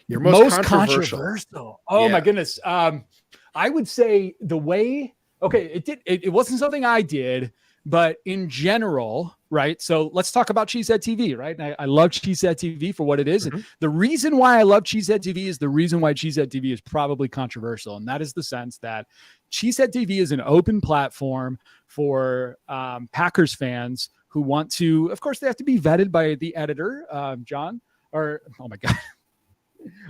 Your most controversial. Oh my goodness. I would say the way, it wasn't something I did, but in general, right? So let's talk about Cheesehead TV, right? And I love Cheesehead TV for what it is. And the reason why I love Cheesehead TV is the reason why Cheesehead TV is probably controversial. And that is the sense that Cheesehead TV is an open platform for Packers fans who want to, of course, they have to be vetted by the editor,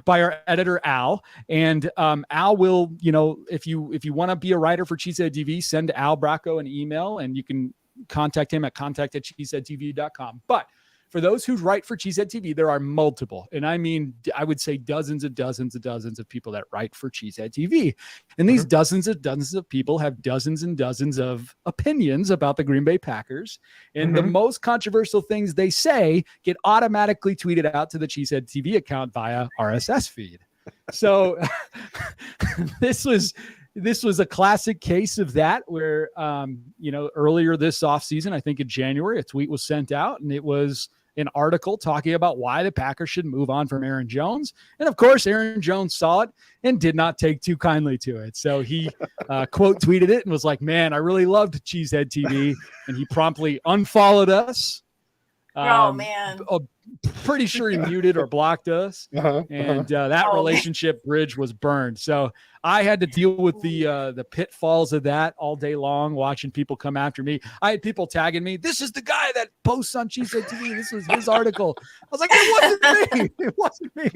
by our editor Al, and Al will, if you want to be a writer for Cheesehead TV, send Al Bracco an email, and you can contact him at contact@cheeseheadtv.com. But for those who write for Cheesehead TV, there are multiple, and I mean, I would say dozens of people that write for Cheesehead TV, and these dozens of people have dozens and dozens of opinions about the Green Bay Packers, and the most controversial things they say get automatically tweeted out to the Cheesehead TV account via RSS feed. So this was a classic case of that where, earlier this offseason, I think in January, a tweet was sent out, and it was an article talking about why the Packers should move on from Aaron Jones. And of course, Aaron Jones saw it and did not take too kindly to it. So he quote tweeted it and was like, man, I really loved Cheesehead TV. And he promptly unfollowed us Oh man. Pretty sure he muted or blocked us. That relationship bridge was burned. So I had to deal with the pitfalls of that all day long, watching people come after me. I had people tagging me. This is the guy that posts on She Said TV. This was his article. I was like, it wasn't me. It wasn't me.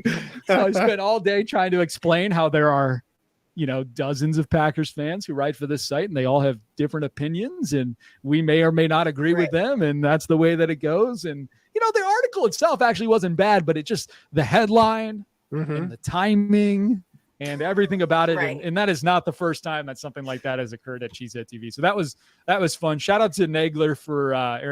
So I spent all day trying to explain how there are, dozens of Packers fans who write for this site, and they all have different opinions, and we may or may not agree with them. And that's the way that it goes. And, the article itself actually wasn't bad, but it just, the headline and the timing and everything about it. And that is not the first time that something like that has occurred at Cheesehead TV. So that was fun. Shout out to Aaron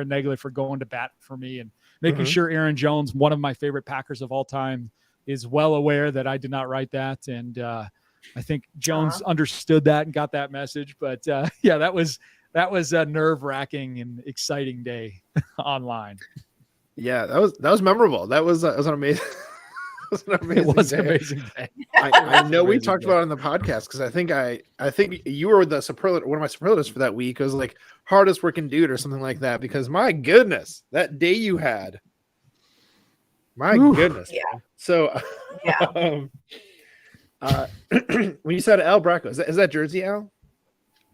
Nagler for going to bat for me and making sure Aaron Jones, one of my favorite Packers of all time, is well aware that I did not write that. And I think Jones understood that and got that message. But that was a nerve-wracking and exciting day online. Yeah, that was memorable. That was an amazing. It was an amazing day. I know we talked about it on the podcast because I think you were one of my superlatives for that week. It was like hardest working dude or something like that. Because my goodness, that day you had, goodness. Yeah. So, when you said Al Bracco, is that Jersey Al?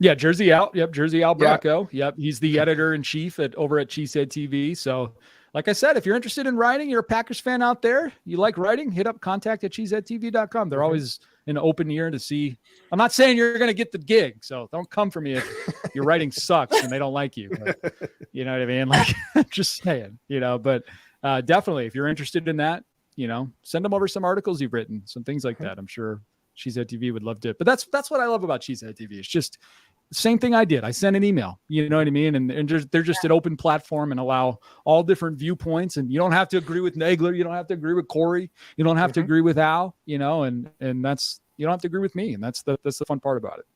Yeah, Jersey Al. Yep, Jersey Al Bracco. Yep, he's the editor in chief over at Cheesehead TV. So, like I said, if you're interested in writing, you're a Packers fan out there, you like writing, hit up contact@cheeseheadtv.com. They're always an open ear to see. I'm not saying you're going to get the gig, so don't come for me if your writing sucks and they don't like you. But, you know what I mean? Like, just saying, but definitely, if you're interested in that, send them over some articles you've written, some things like that. I'm sure Cheesehead TV would love to. But that's what I love about Cheesehead TV. It's just the same thing I did. I sent an email, you know what I mean? And they're just an open platform and allow all different viewpoints. And you don't have to agree with Nagler. You don't have to agree with Corey. You don't have to agree with Al, and that's, you don't have to agree with me. And that's the fun part about it.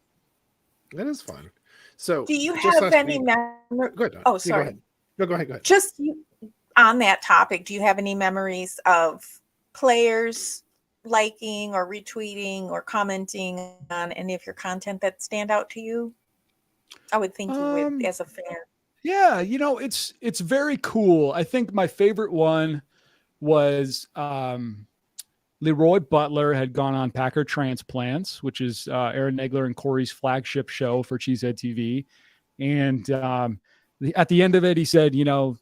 That is fun. So do you have any memories? Oh, sorry. Go ahead. Just on that topic, do you have any memories of players liking or retweeting or commenting on any of your content that stand out to you? I would think you would as a fan. Yeah, it's very cool. I think my favorite one was Leroy Butler had gone on Packer Transplants, which is Aaron Nagler and Corey's flagship show for Cheesehead TV. And at the end of it, he said,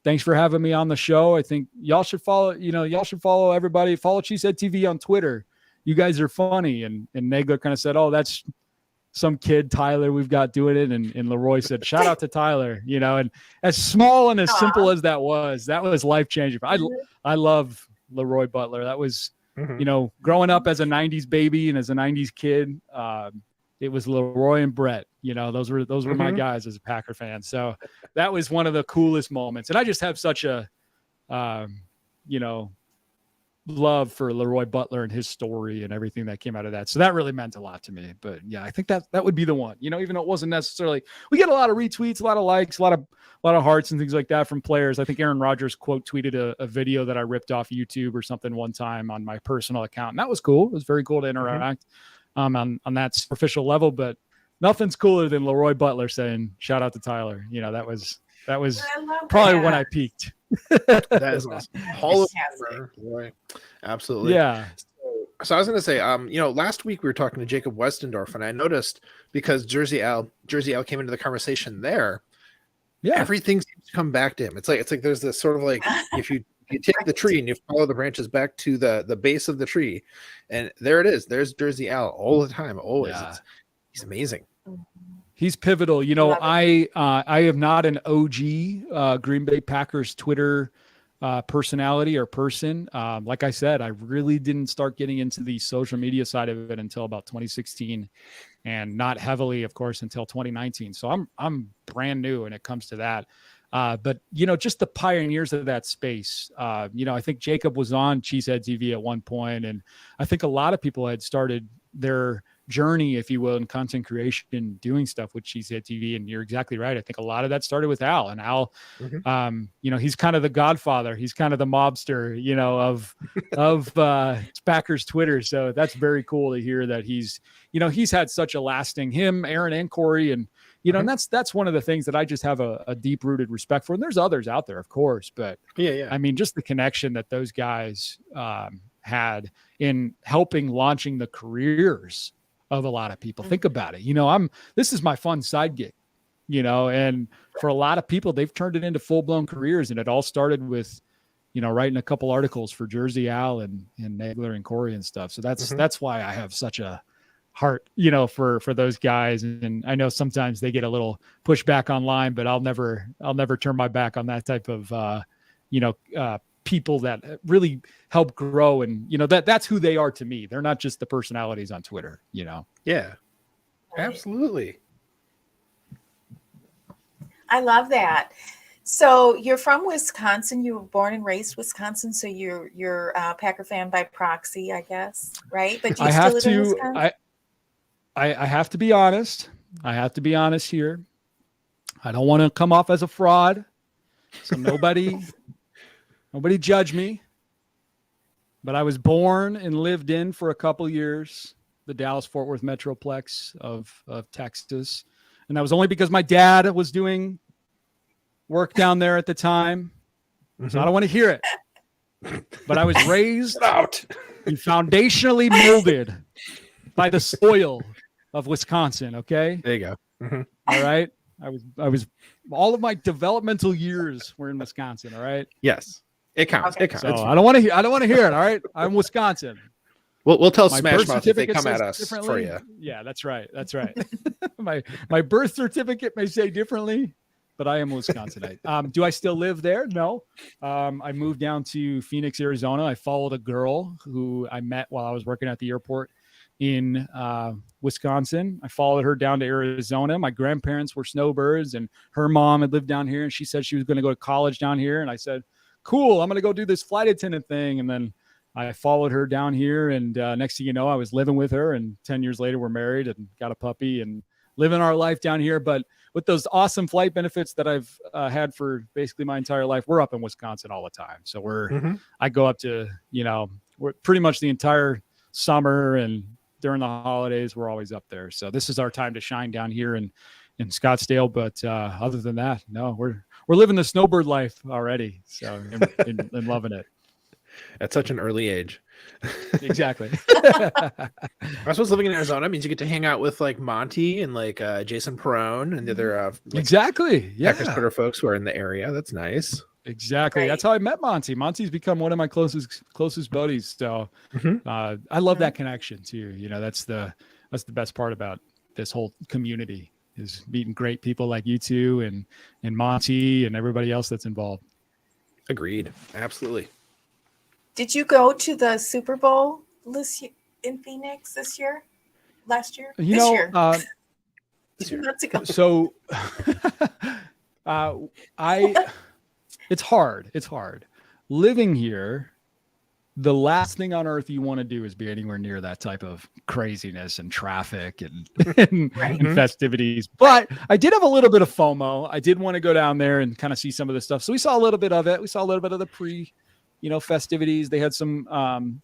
thanks for having me on the show. I think y'all should follow everybody. Follow Cheesehead TV on Twitter. You guys are funny. And Nagler kind of said, oh, that's some kid, Tyler, we've got doing it. And Leroy said, shout out to Tyler, and as small and as simple as that was life-changing. I love Leroy Butler. That was, growing up as a 90s baby and as a 90s kid, it was Leroy and Brett. Those were my guys as a Packer fan. So that was one of the coolest moments. And I just have such a, love for Leroy Butler and his story and everything that came out of that. So that really meant a lot to me. But yeah, I think that would be the one. Even though it wasn't necessarily, we get a lot of retweets, a lot of likes, a lot of hearts and things like that from players. I think Aaron Rodgers quote tweeted a video that I ripped off YouTube or something one time on my personal account. And that was cool. It was very cool to interact on that superficial level, but nothing's cooler than Leroy Butler saying, shout out to Tyler. That was probably when I peaked. That is awesome. Hall of Famer, Leroy. Absolutely. Yeah. So I was going to say, last week we were talking to Jacob Westendorf, and I noticed because Jersey Al came into the conversation there. Yeah. Everything seems to come back to him. It's like there's this sort of like, if you take the tree and you follow the branches back to the base of the tree, and there it is. There's Jersey Al all the time. Always. Yeah. He's amazing. He's pivotal. I am not an OG Green Bay Packers Twitter personality or person. Like I said, I really didn't start getting into the social media side of it until about 2016, and not heavily, of course, until 2019. So I'm brand new when it comes to that. But just the pioneers of that space. I think Jacob was on Cheesehead TV at one point, and I think a lot of people had started their journey, if you will, in content creation, doing stuff with Cheesehead TV. And you're exactly right. I think a lot of that started with Al, and Al, he's kind of the godfather. He's kind of the mobster, of Packers Twitter. So that's very cool to hear that he's had such a lasting, him, Aaron and Corey, and you know, and that's one of the things that I just have a deep rooted respect for. And there's others out there, of course, but I mean, just the connection that those guys had in helping launching the careers of a lot of people. Think about it. You know, this is my fun side gig, you know, and for a lot of people, they've turned it into full-blown careers. And it all started with, you know, writing a couple articles for Jersey Al and Nagler and Corey and stuff. So that's why I have such a heart, you know, for those guys. And I know sometimes they get a little pushback online, but I'll never turn my back on that type of, people that really help grow. And, you know, that's who they are to me. They're not just the personalities on Twitter, you know? Yeah, absolutely. I love that. So you're from Wisconsin. You were born and raised Wisconsin. So you're a Packer fan by proxy, I guess, right? But do you still live in Wisconsin? I have to be honest. I have to be honest here. I don't want to come off as a fraud. So nobody judge me. But I was born and lived in for a couple years the Dallas-Fort Worth Metroplex of Texas. And that was only because my dad was doing work down there at the time. So I don't want to hear it. But I was raised and foundationally molded by the soil of Wisconsin. Okay. There you go. All right. I was all of my developmental years were in Wisconsin. All right. Yes. It counts. Okay. It counts. So I don't want to hear it. All right. I'm Wisconsin. We'll tell My Smash birth Mouth if they certificate come at says us differently. for you. Yeah, that's right. That's right. my birth certificate may say differently, but I am Wisconsinite. Do I still live there? No. I moved down to Phoenix, Arizona. I followed a girl who I met while I was working at the airport in Wisconsin. I followed her down to Arizona. My grandparents were snowbirds, and her mom had lived down here, and she said she was going to go to college down here. And I said, cool, I'm going to go do this flight attendant thing. And then I followed her down here, and next thing you know, I was living with her, and 10 years later, we're married and got a puppy and living our life down here. But with those awesome flight benefits that I've had for basically my entire life, we're up in Wisconsin all the time. So I go up to, we're pretty much the entire summer, and during the holidays, we're always up there. So this is our time to shine down here in Scottsdale. But other than that, no, we're living the snowbird life already. So and loving it. At such an early age. Exactly. I suppose living in Arizona means you get to hang out with like Monty and like Jason Perone and the other exactly. Yeah. Packers Twitter folks who are in the area. That's nice. Exactly. Right. That's how I met Monty. Monty's become one of my closest buddies. So I love that connection too. That's the best part about this whole community is meeting great people like you two and Monty and everybody else that's involved. Agreed. Absolutely. Did you go to the Super Bowl in Phoenix last year? This year? 2 months ago. So it's hard. Living here, the last thing on earth you want to do is be anywhere near that type of craziness and traffic and festivities. But I did have a little bit of FOMO. I did want to go down there and kind of see some of the stuff. So we saw a little bit of it. We saw a little bit of the festivities. They had some,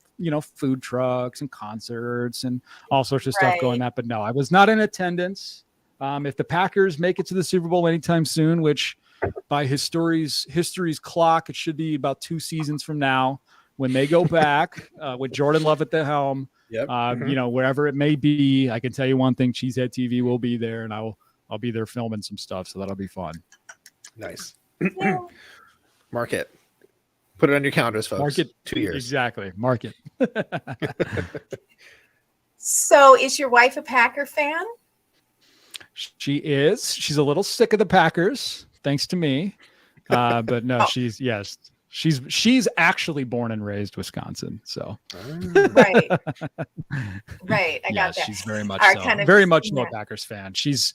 food trucks and concerts and all sorts of stuff going on. But no, I was not in attendance. If the Packers make it to the Super Bowl anytime soon, which by history's clock, it should be about 2 seasons from now when they go back with Jordan Love at the helm, wherever it may be. I can tell you one thing, Cheesehead TV will be there, and I'll be there filming some stuff. So that'll be fun. Nice. Mark it. Put it on your calendars, folks. Mark it. 2 years. Exactly. Mark it. So is your wife a Packer fan? She is. She's a little sick of the Packers, thanks to me. But no, she's actually born and raised Wisconsin. So right. I got that. She's very much a Packers fan. She's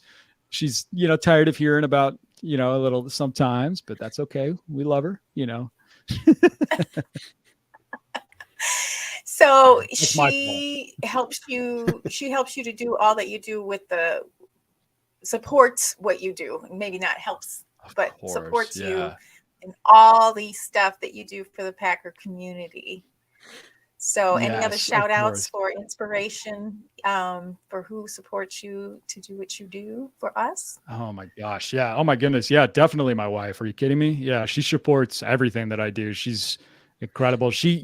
tired of hearing about a little sometimes, but that's okay. We love her. So she helps you to do all that you do with the supports what you do. Maybe not helps, but supports you in all the stuff that you do for the Packer community. So any other Yes, shout of outs course. for inspiration for who supports you to do what you do for us? Oh my gosh. Yeah. Oh my goodness. Yeah, definitely my wife. Are you kidding me? Yeah, she supports everything that I do. She's incredible. She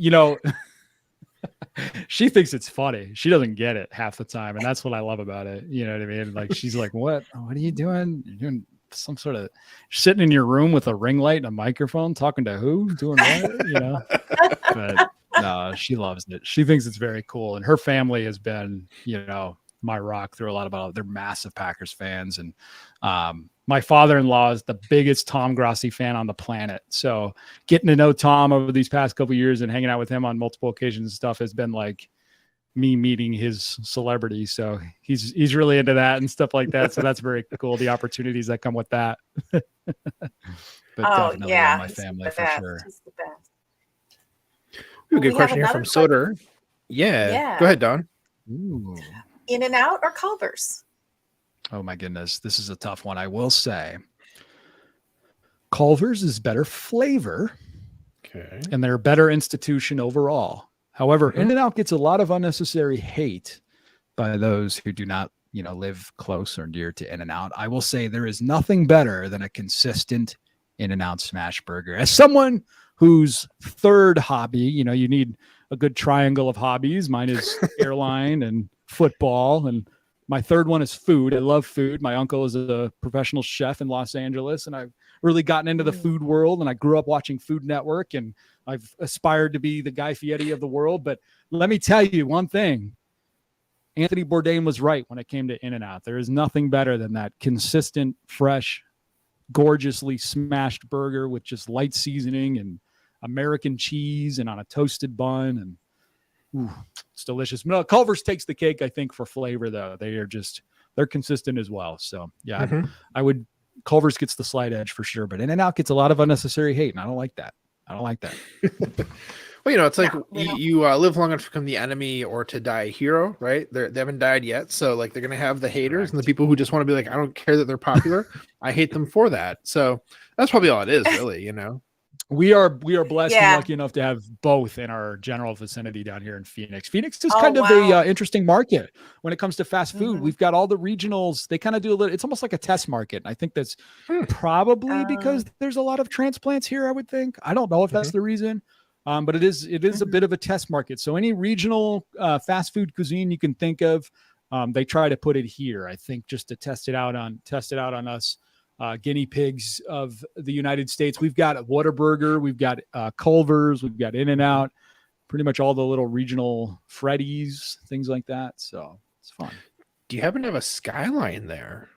thinks it's funny. She doesn't get it half the time, and that's what I love about it. You know what I mean? Like she's like, "What? What are you doing? You're doing some sort of sitting in your room with a ring light and a microphone, talking to who? Doing what? You know?" But no, she loves it. She thinks it's very cool, and her family has been, my rock through a lot about. They're massive Packers fans, and my father-in-law is the biggest Tom Grossi fan on the planet. So getting to know Tom over these past couple of years and hanging out with him on multiple occasions and stuff has been like me meeting his celebrity. So he's really into that and stuff like that. So that's very cool. The opportunities that come with that. But definitely my family for sure. He's the best. We have a good question here from Soder. Yeah. Go ahead, Don. Ooh. In-N-Out or Culver's? Oh my goodness. This is a tough one. I will say Culver's is better flavor. Okay. And they're a better institution overall. However, In-N-Out gets a lot of unnecessary hate by those who do not, live close or near to In-N-Out. I will say there is nothing better than a consistent In-N-Out smash burger. As someone whose third hobby, you need a good triangle of hobbies. Mine is airline and football, and my third one is food. I love food. My uncle is a professional chef in Los Angeles, and I've really gotten into the food world, and I grew up watching Food Network, and I've aspired to be the Guy Fieri of the world. But let me tell you one thing. Anthony Bourdain was right when it came to In-N-Out. There is nothing better than that consistent, fresh, gorgeously smashed burger with just light seasoning and American cheese and on a toasted bun. And it's delicious. No, Culver's takes the cake, I think, for flavor, though. They're consistent as well. So, yeah, I would. Culver's gets the slight edge for sure, but In-N-Out gets a lot of unnecessary hate, and I don't like that. Well, it's like you live long enough to become the enemy or to die a hero, right? They haven't died yet, so like they're gonna have the haters and the people who just want to be like, I don't care that they're popular. I hate them for that. So that's probably all it is, really. We are blessed and lucky enough to have both in our general vicinity down here in Phoenix. Phoenix is kind of a interesting market when it comes to fast food. We've got all the regionals. They kind of do a little, it's almost like a test market. I think that's probably because there's a lot of transplants here, I would think. I don't know if that's the reason, but it is a bit of a test market. So any regional fast food cuisine you can think of, they try to put it here, I think, just to test it out on us. Guinea pigs of the United States. We've got Whataburger, we've got Culver's, we've got In-N-Out, pretty much all the little regional Freddy's, things like that. So it's fun. Do you happen to have a Skyline there?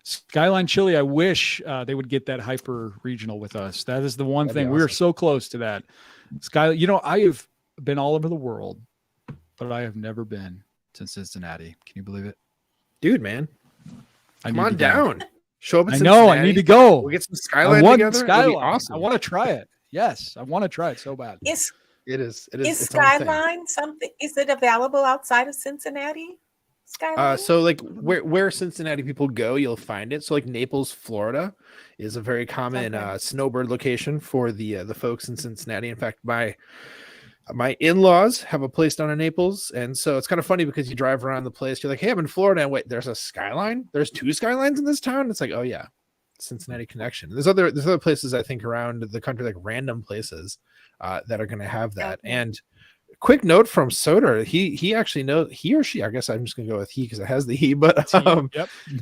Skyline Chili, I wish they would get that hyper regional with us. That is the one thing. Awesome. We are so close to that. I have been all over the world, but I have never been to Cincinnati. Can you believe it? Dude, man. Come on down. Show up at Cincinnati. I know. I need to go. We'll get some Skyline together. Skyline. Awesome. I want to try it. Yes, I want to try it so bad. It is. Is Skyline something? Is it available outside of Cincinnati? Skyline? So like where Cincinnati people go, you'll find it. So like Naples, Florida, is a very common snowbird location for the folks in Cincinnati. In fact, my in-laws have a place down in Naples, and so it's kind of funny because you drive around the place, you're like, hey, I'm in Florida, and wait, there's a Skyline? There's 2 Skylines in this town? It's like, oh yeah, Cincinnati connection. There's other places, I think, around the country, like random places that are going to have that. And quick note from Soder, he actually knows, he or she, I guess I'm just going to go with he because it has the he, but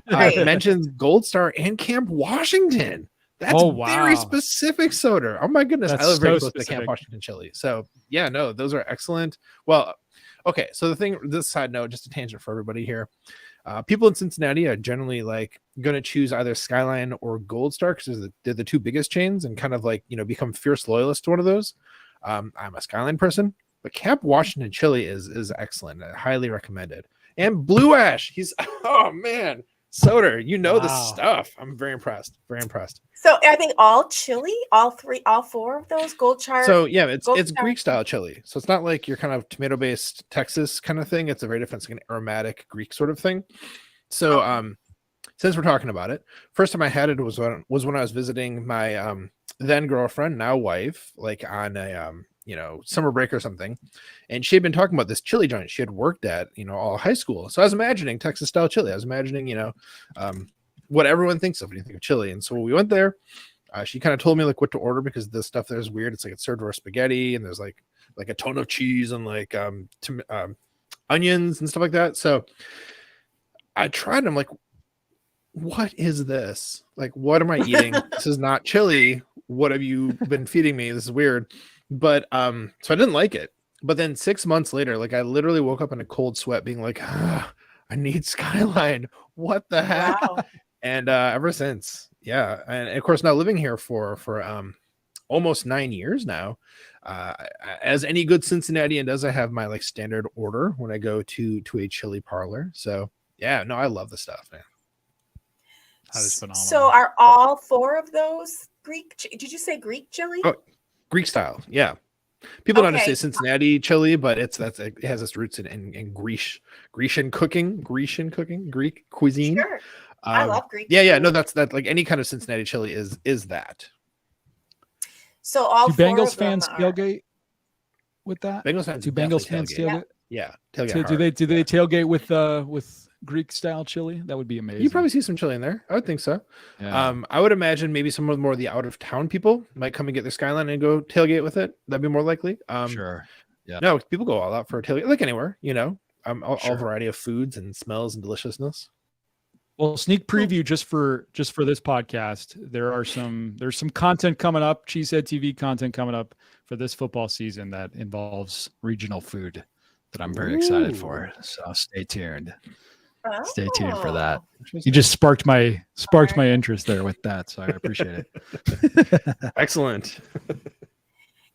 mentions Gold Star and Camp Washington. That's very specific, Soder. Oh my goodness. I live very close to Camp Washington Chili. So yeah, no, those are excellent. Well, okay. So this side note, just a tangent for everybody here. People in Cincinnati are generally like going to choose either Skyline or Gold Star because they're the 2 biggest chains and kind of like, become fierce loyalists to one of those. I'm a Skyline person, but Camp Washington Chili is excellent. I highly recommend it. And Blue Ash, oh man. Soder, the stuff. I'm very impressed. Very impressed. So I think all chili, all 4 of those Gold Star. So yeah, it's Greek style chili. So it's not like your kind of tomato based Texas kind of thing. It's a very different, it's like an aromatic Greek sort of thing. So since we're talking about it, first time I had it was when I was visiting my then girlfriend, now wife, like on a summer break or something. And she had been talking about this chili joint she had worked at, all high school. So I was imagining Texas style chili. I was imagining, what everyone thinks of when you think of chili. And so we went there. She kind of told me like what to order because the stuff there is weird. It's like it's served over spaghetti and there's like a ton of cheese and like onions and stuff like that. So I tried and I'm like, what is this? Like, what am I eating? This is not chili. What have you been feeding me? This is weird. But so I didn't like it. But then 6 months later, like I literally woke up in a cold sweat being like, I need Skyline. What the heck? Wow. And ever since, yeah. And of course, now living here for almost 9 years now, as any good Cincinnatian does, I have my like standard order when I go to a chili parlor. So yeah, no, I love the stuff, man. That is phenomenal. So are all 4 of those Greek? Did you say Greek chili? Oh, Greek style, yeah. People don't Okay. just say Cincinnati chili, but it has its roots in Grecian cooking, Greek cuisine. Sure. I love Greek. Yeah, chili. no, that's like any kind of Cincinnati chili is that. So all Do 4 Bengals of them fans are. tailgate with that? Bengals fans Do Bengals definitely fans tailgate? Yeah, Do tailgate. do they tailgate with Greek style chili? That would be amazing. You probably see some chili in there. I would think so. Yeah. I would imagine maybe some of more of the out of town people might come and get their Skyline and go tailgate with it. That'd be more likely. Sure. Yeah. No, people go all out for a tailgate, like anywhere, all Sure. variety of foods and smells and deliciousness. Well, sneak preview just for this podcast. There's some content coming up, Cheesehead TV content coming up for this football season that involves regional food that I'm very excited for. So stay tuned. Stay tuned for that. You just sparked my interest there with that, so I appreciate it. Excellent.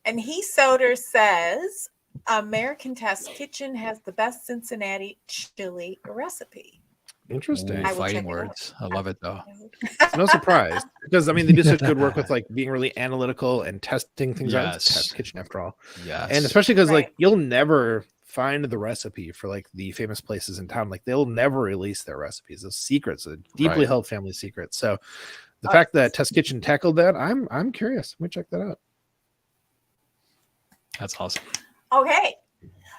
And He Soder says American Test Kitchen has the best Cincinnati chili recipe. Interesting. Ooh, I will fighting check it out. words. I love it though. It's no surprise because they do such good work with like being really analytical and testing things out. It's a Yes. test kitchen after all. Yes. And especially because Right. like you'll never find the recipe for like the famous places in town. Like they'll never release their recipes. Those secrets, are deeply Right. held family secrets. So the fact that Test Kitchen tackled that, I'm curious. Let me check that out. That's awesome. Okay.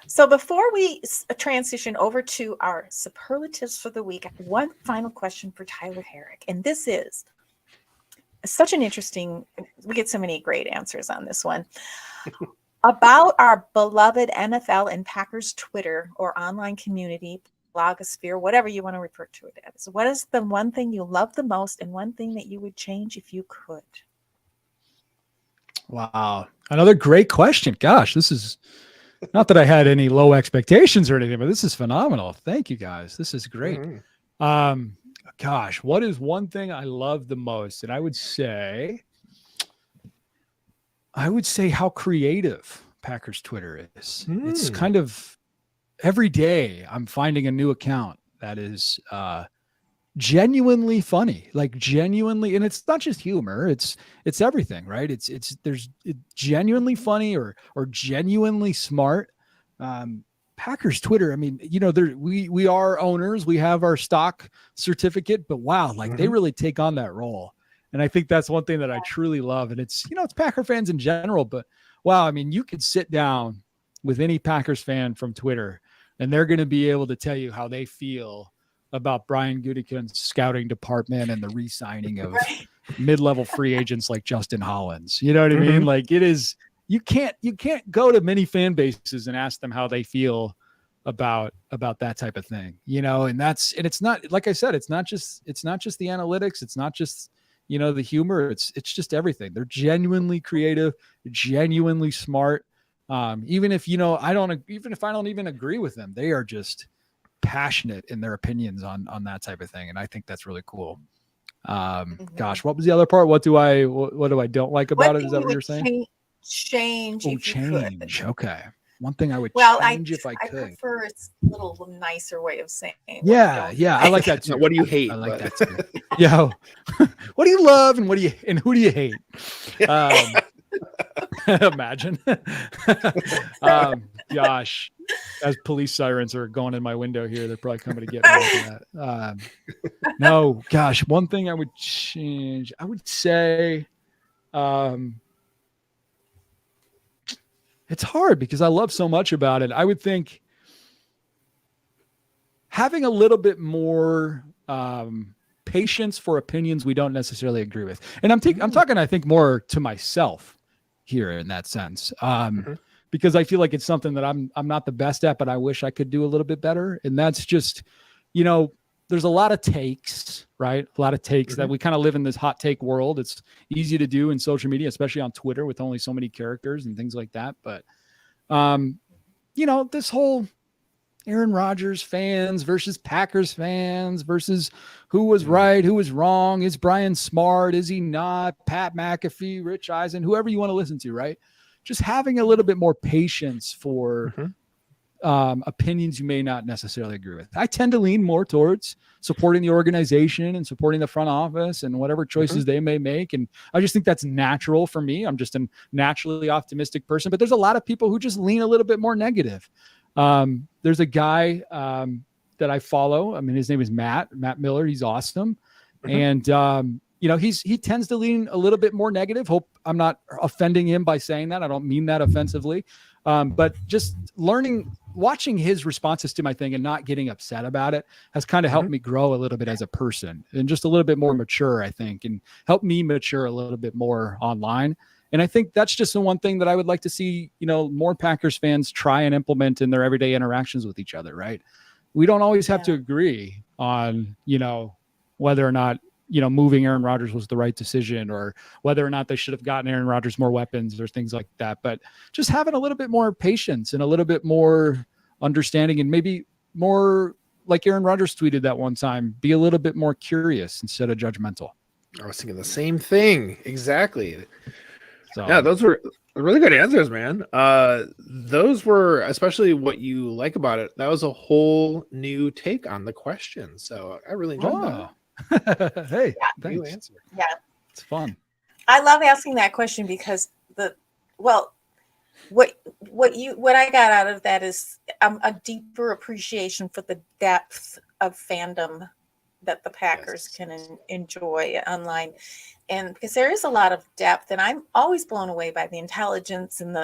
So before we transition over to our superlatives for the week, I have one final question for Tyler Herrick. And this is such an interesting, we get so many great answers on this one. About our beloved NFL and Packers Twitter or online community, blogosphere, whatever you want to refer to it as. What is the one thing you love the most and one thing that you would change if you could? Wow. Another great question. Gosh, this is not that I had any low expectations or anything, but this is phenomenal. Thank you guys. This is great. Mhm. Gosh, what is one thing I love the most? And I would say how creative Packers Twitter is. It's kind of every day I'm finding a new account that is genuinely funny, like genuinely, and it's not just humor, it's everything, right? It's genuinely funny or genuinely smart. Packers Twitter, I mean, we are owners, we have our stock certificate, but wow, like they really take on that role. And I think that's one thing that I truly love. And it's Packer fans in general, but wow, I mean, you could sit down with any Packers fan from Twitter and they're going to be able to tell you how they feel about Brian Gutekunst's scouting department and the re-signing of mid-level free agents like Justin Hollins. You know what I mean? Like it is, you can't go to many fan bases and ask them how they feel about that type of thing, and it's not, like I said, it's not just the analytics. It's not just, the humor. It's just everything. They're genuinely creative, genuinely smart. Even if I don't even agree with them, they are just passionate in their opinions on that type of thing. And I think that's really cool. Gosh, what was the other part? What do I don't like about it? Is that what you're saying? Change. Change. Okay. One thing I would change if I could. I prefer it's a little nicer way of saying. Yeah. I like that too. What do you hate? I like that too. Yeah. What do you love and who do you hate? Imagine. Gosh, as police sirens are going in my window here, they're probably coming to get me for that. No, gosh, one thing I would change, I would say, it's hard because I love so much about it. I would think having a little bit more patience for opinions we don't necessarily agree with. And I'm talking, I think, more to myself here in that sense. Because I feel like it's something that I'm not the best at, but I wish I could do a little bit better. And that's just, there's a lot of takes, right? A lot of takes that we kind of live in this hot take world. It's easy to do in social media, especially on Twitter with only so many characters and things like that. But, this whole Aaron Rodgers fans versus Packers fans versus who was right, who was wrong. Is Brian smart? Is he not? Pat McAfee, Rich Eisen, whoever you want to listen to, right? Just having a little bit more patience for opinions you may not necessarily agree with. I tend to lean more towards supporting the organization and supporting the front office and whatever choices they may make. And I just think that's natural for me. I'm just a naturally optimistic person, but there's a lot of people who just lean a little bit more negative. There's a guy that I follow. I mean, his name is Matt Miller. He's awesome. And, he tends to lean a little bit more negative. Hope I'm not offending him by saying that. I don't mean that offensively. But just watching his responses to my thing and not getting upset about it has kind of helped me grow a little bit as a person and just a little bit more mature, I think, and helped me mature a little bit more online. And I think that's just the one thing that I would like to see, more Packers fans try and implement in their everyday interactions with each other, right? We don't always have to agree on, whether or not, moving Aaron Rodgers was the right decision or whether or not they should have gotten Aaron Rodgers more weapons or things like that. But just having a little bit more patience and a little bit more understanding and maybe more like Aaron Rodgers tweeted that one time, be a little bit more curious instead of judgmental. I was thinking the same thing. Exactly. So, yeah, those were really good answers, man. Those were, especially what you like about it, that was a whole new take on the question. So I really enjoyed that. Hey, new thanks. answer. Yeah, It's fun. I love asking that question because what I got out of that is a deeper appreciation for the depth of fandom that the Packers can enjoy online. And because there is a lot of depth, and I'm always blown away by the intelligence and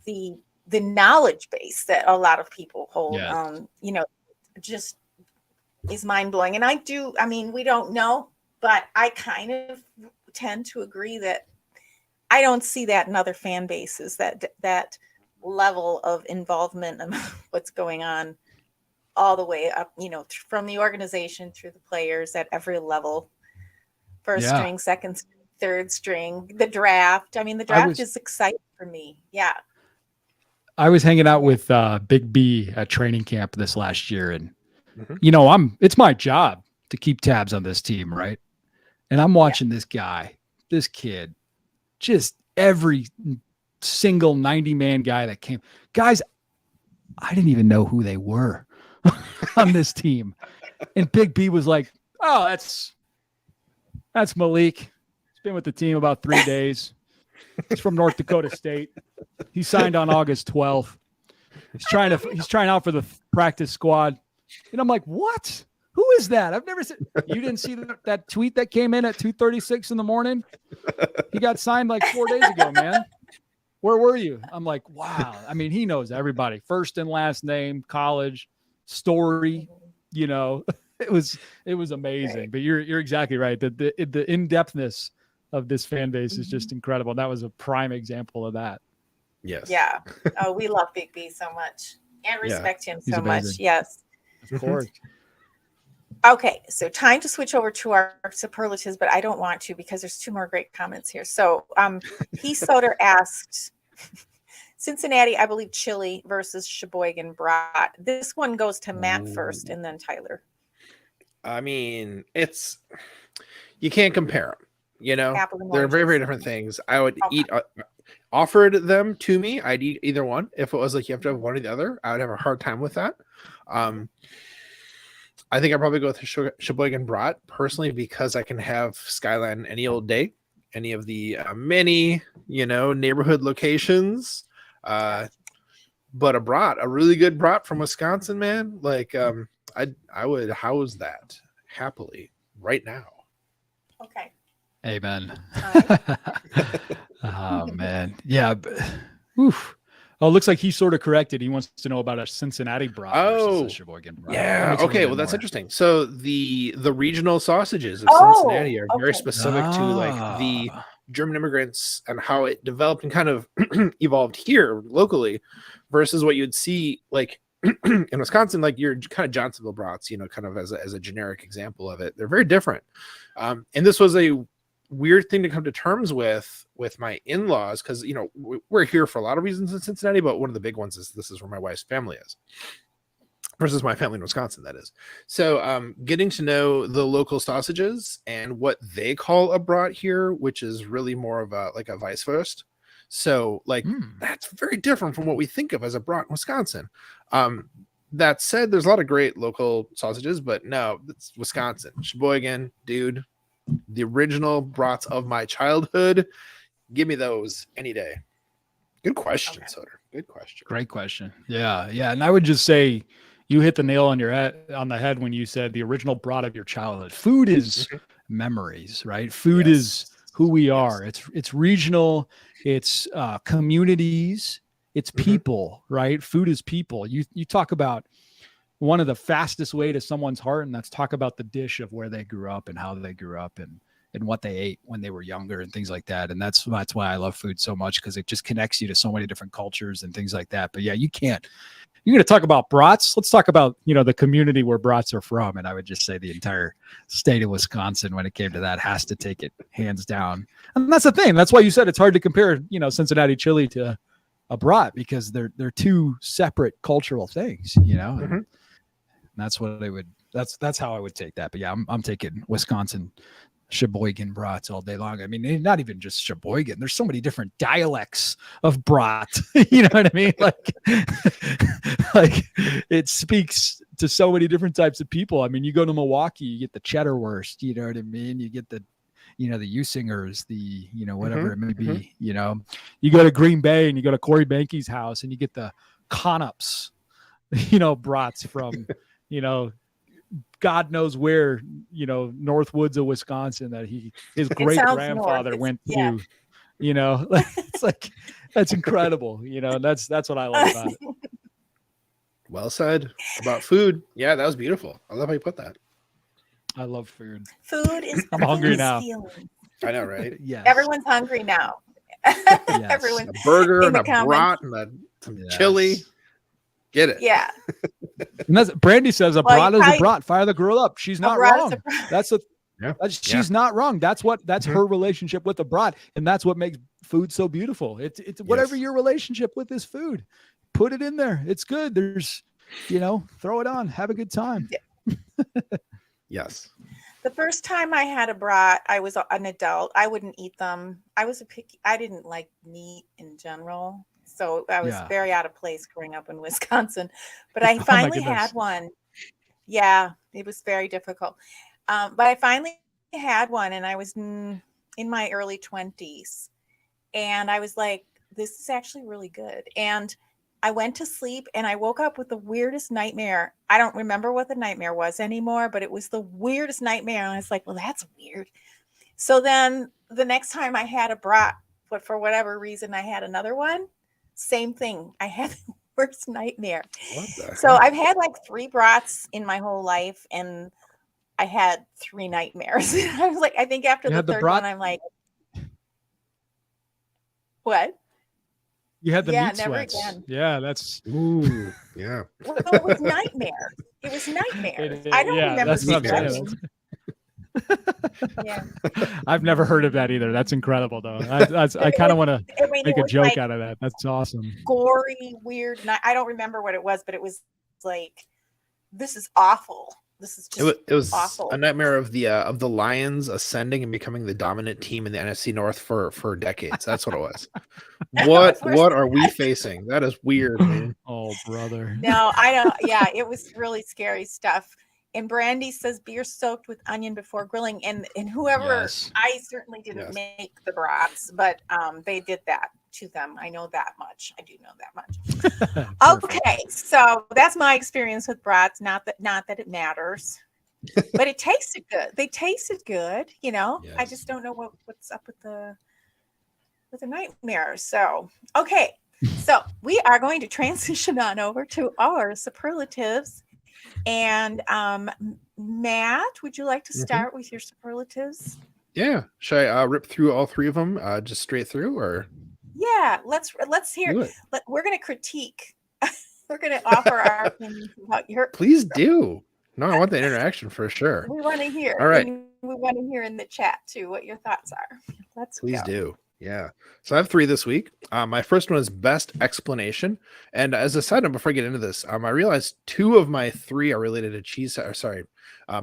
the knowledge base that a lot of people hold. Just is mind blowing. And we don't know, but I kind of tend to agree that I don't see that in other fan bases, that level of involvement and what's going on all the way up, from the organization through the players at every level, first string, second string, third string, the draft. I mean, the draft is exciting for me. Yeah. I was hanging out with Big B at training camp this last year, and it's my job to keep tabs on this team, right? And I'm watching this kid, just every single 90-man guy that came. Guys, I didn't even know who they were on this team. And Big B was like, "Oh, that's Malik. He's been with the team about 3 days. He's from North Dakota State. He signed on August 12th. He's trying out for the practice squad." And I'm like, "What? Who is that? I've never seen." You didn't see that tweet that came in at 2:36 in the morning? He got signed like 4 days ago, man. Where were you? I'm like, wow. I mean, he knows everybody, first and last name, college, story. It was amazing. But you're exactly right. The in-depthness of this fan base is just incredible. That was a prime example of that. Yes. Yeah. Oh, we love Big B so much and respect him so much. Yes. Of course. Okay, so time to switch over to our superlatives, but I don't want to because there's two more great comments here. So P. Soder asked, Cincinnati, I believe chili versus Sheboygan brat. This one goes to Matt first and then Tyler. I mean, you can't compare them. They're very, very different things. I would eat, offered them to me, I'd eat either one. If it was like you have to have one or the other, I would have a hard time with that. I think I'd probably go with Sheboygan brat personally because I can have Skyline any old day, any of the many, neighborhood locations. But a really good brat from Wisconsin, man, like I would house that happily right now. Okay. Amen. Right. Oh man. Yeah. Oof. Oh, it looks like he sort of corrected. He wants to know about a Cincinnati brat versus a Sheboygan brat. Yeah. Okay. Well, that's interesting. So the regional sausages of Oh, Cincinnati are very okay. specific to like the German immigrants and how it developed and kind of evolved here locally versus what you'd see like in Wisconsin, like your kind of Johnsonville brats, you know, kind of as a generic example of it. They're very different. And this was a weird thing to come to terms with my in-laws, because you know we're here for a lot of reasons in Cincinnati, but one of the big ones is this is where my wife's family is versus my family in Wisconsin, that is. So getting to know the local sausages and what they call a brat here, which is really more of a like a Weisswurst. So like that's very different from what we think of as a brat in Wisconsin. That said, there's a lot of great local sausages, but no, it's Wisconsin. Sheboygan, dude, the original brats of my childhood. Give me those any day. Good question, Soder. Good question. Great question. Yeah. And I would just say you hit the nail on the head when you said the original brat of your childhood. Food is memories, right? Food is who we are. It's regional. It's communities. It's people, right? Food is people. You talk about one of the fastest way to someone's heart, and that's talk about the dish of where they grew up and how they grew up and what they ate when they were younger and things like that. And that's why I love food so much, because it just connects you to so many different cultures and things like that. But yeah, you're going to talk about brats. Let's talk about, you know, the community where brats are from. And I would just say the entire state of Wisconsin, when it came to that, has to take it hands down. And that's the thing. That's why you said it's hard to compare, you know, Cincinnati chili to a brat, because they're two separate cultural things, you know. And that's what I would, that's how I would take that. But yeah, I'm taking Wisconsin Sheboygan brats all day long. I mean, not even just Sheboygan. There's so many different dialects of brat. You know what I mean? Like it speaks to so many different types of people. I mean, you go to Milwaukee, you get the cheddar wurst. You know what I mean? You get the, you know, the Usingers, the, you know, whatever it may be. You know, you go to Green Bay and you go to Corey Banky's house and you get the Conups, you know, brats from, you know, God knows where, you know, North Woods of Wisconsin that his great grandfather went to, you know. It's like, that's incredible, you know. That's what I love about it. Well said about food. Yeah, that was beautiful. I love how you put that. I love food. Food is. I'm hungry now. Feeling. I know, right? Yeah. Everyone's hungry now. Yes. Everyone. A burger and a brat and some chili. Get it? Yeah. And that's Brandy says a brat is a brat. Fire the girl up. She's not wrong. She's not wrong. That's her relationship with the brat, and that's what makes food so beautiful. It's whatever your relationship with this food. Put it in there. It's good. There's, you know, throw it on. Have a good time. Yeah. Yes. The first time I had a brat, I was an adult. I wouldn't eat them. I didn't like meat in general. So I was very out of place growing up in Wisconsin, but I finally had one. Yeah, it was very difficult. But I finally had one, and I was in my early 20s, and I was like, this is actually really good. And I went to sleep and I woke up with the weirdest nightmare. I don't remember what the nightmare was anymore, but it was the weirdest nightmare. And I was like, well, that's weird. So then the next time I had a brat, but for whatever reason, I had another one. Same thing. I had the worst nightmare. So I've had like 3 brats in my whole life, and I had 3 nightmares. I was like, I think after the third one, I'm like, what? You had the meat sweats. Again. Yeah, that's yeah. Well, it was nightmare. It was nightmares. I don't remember sweats. Yeah. I've never heard of that either. That's incredible, though. I kind of want to make a joke out of that. That's awesome. Gory, weird. I don't remember what it was, but it was like, this is awful. This is just it was awful. A nightmare of the Lions ascending and becoming the dominant team in the NFC North for decades. That's what it was. What are we facing? That is weird, man. Oh, brother. No, I don't. Yeah, it was really scary stuff. And Brandy says beer soaked with onion before grilling. And whoever, I certainly didn't make the brats, but they did that to them. I know that much. I do know that much. Okay, so that's my experience with brats. Not that it matters, but it tasted good. They tasted good, you know. Yes. I just don't know what's up with the nightmare. So okay, So we are going to transition on over to our superlatives. And Matt, would you like to start with your superlatives? Yeah. Should I rip through all three of them just straight through, or? Yeah, let's hear. We're going to critique. We're going to offer our opinions about your. Please do. No, I want the interaction for sure. We want to hear. All right. And we want to hear in the chat too what your thoughts are. Please do. Yeah. So I have 3 this week. My first one is best explanation. And as a side note, before I get into this, I realized 2 of my 3 are related to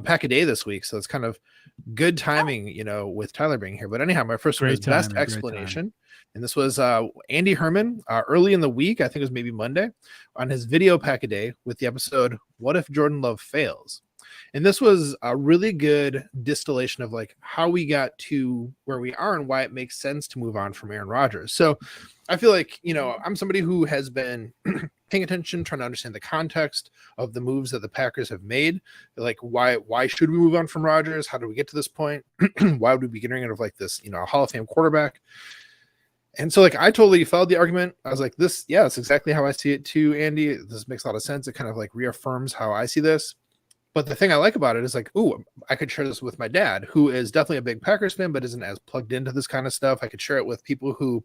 pack a day this week. So it's kind of good timing, with Tyler being here. But anyhow, my first one is best explanation. And this was Andy Herman early in the week. I think it was maybe Monday, on his video pack a day with the episode, What If Jordan Love Fails? And this was a really good distillation of like how we got to where we are and why it makes sense to move on from Aaron Rodgers. So I feel like, I'm somebody who has been paying attention, trying to understand the context of the moves that the Packers have made. Like, why should we move on from Rodgers? How did we get to this point? Why would we be getting rid of like this, Hall of Fame quarterback? And so, like, I totally followed the argument. I was like, that's exactly how I see it too, Andy. This makes a lot of sense. It kind of like reaffirms how I see this. But the thing I like about it is like, I could share this with my dad, who is definitely a big Packers fan, but isn't as plugged into this kind of stuff. I could share it with people who,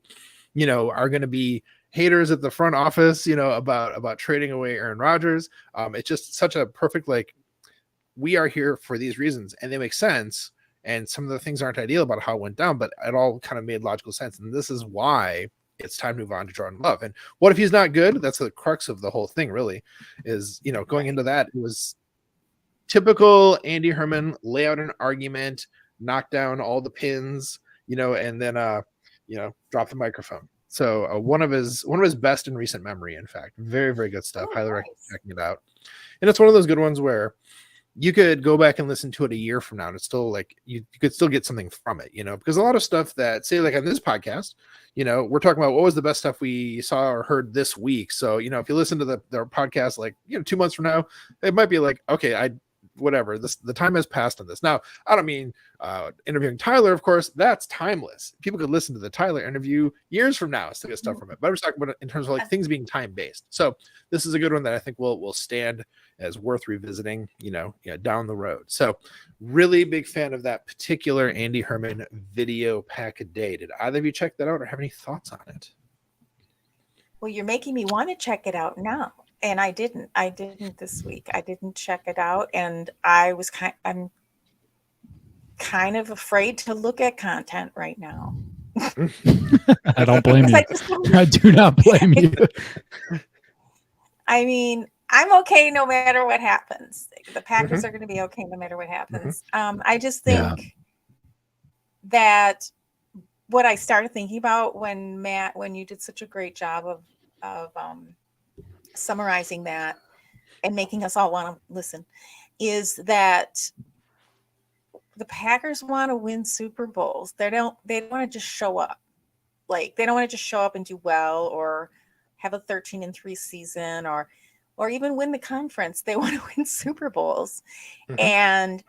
are going to be haters at the front office, about trading away Aaron Rodgers. It's just such a perfect, like, we are here for these reasons and they make sense. And some of the things aren't ideal about how it went down, but it all kind of made logical sense. And this is why it's time to move on to Jordan Love. And what if he's not good? That's the crux of the whole thing, really, is, going into that, it was typical Andy Herman, lay out an argument, knock down all the pins, and then, drop the microphone. So one of his best in recent memory, in fact. Very, very good stuff. Highly recommend checking it out. And it's one of those good ones where you could go back and listen to it a year from now, and it's still like you could still get something from it, because a lot of stuff that, say, like on this podcast, we're talking about what was the best stuff we saw or heard this week. So, if you listen to their podcast, like, 2 months from now, it might be like, okay, the time has passed on this. Now, I don't mean interviewing Tyler, of course, that's timeless. People could listen to the Tyler interview years from now, still get stuff from it. But I'm just talking about it in terms of like things being time-based. So this is a good one that I think will stand as worth revisiting, down the road. So really big fan of that particular Andy Herman video pack a day. Did either of you check that out or have any thoughts on it? Well, you're making me want to check it out now. And I didn't this week. I didn't check it out. And I'm kind of afraid to look at content right now. I don't blame you. I do not blame you. I mean, I'm okay no matter what happens. The Packers are going to be okay no matter what happens. I just think that what I started thinking about when you did such a great job of summarizing that and making us all want to listen, is that the Packers want to win Super Bowls. They don't want to just show up. Like, they don't want to just show up and do well or have a 13-3 season or even win the conference. They want to win Super Bowls. And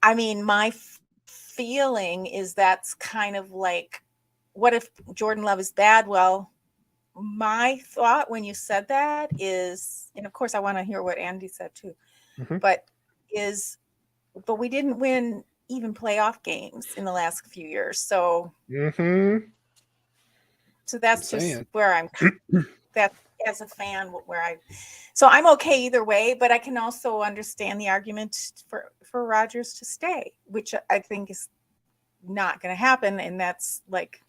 I mean, my feeling is that's kind of like, what if Jordan Love is bad? Well, my thought when you said that is, and of course I want to hear what Andy said too, but we didn't win even playoff games in the last few years. So, so that's just where I'm, that as a fan, so I'm okay either way, but I can also understand the argument for Rodgers to stay, which I think is not going to happen. And that's like,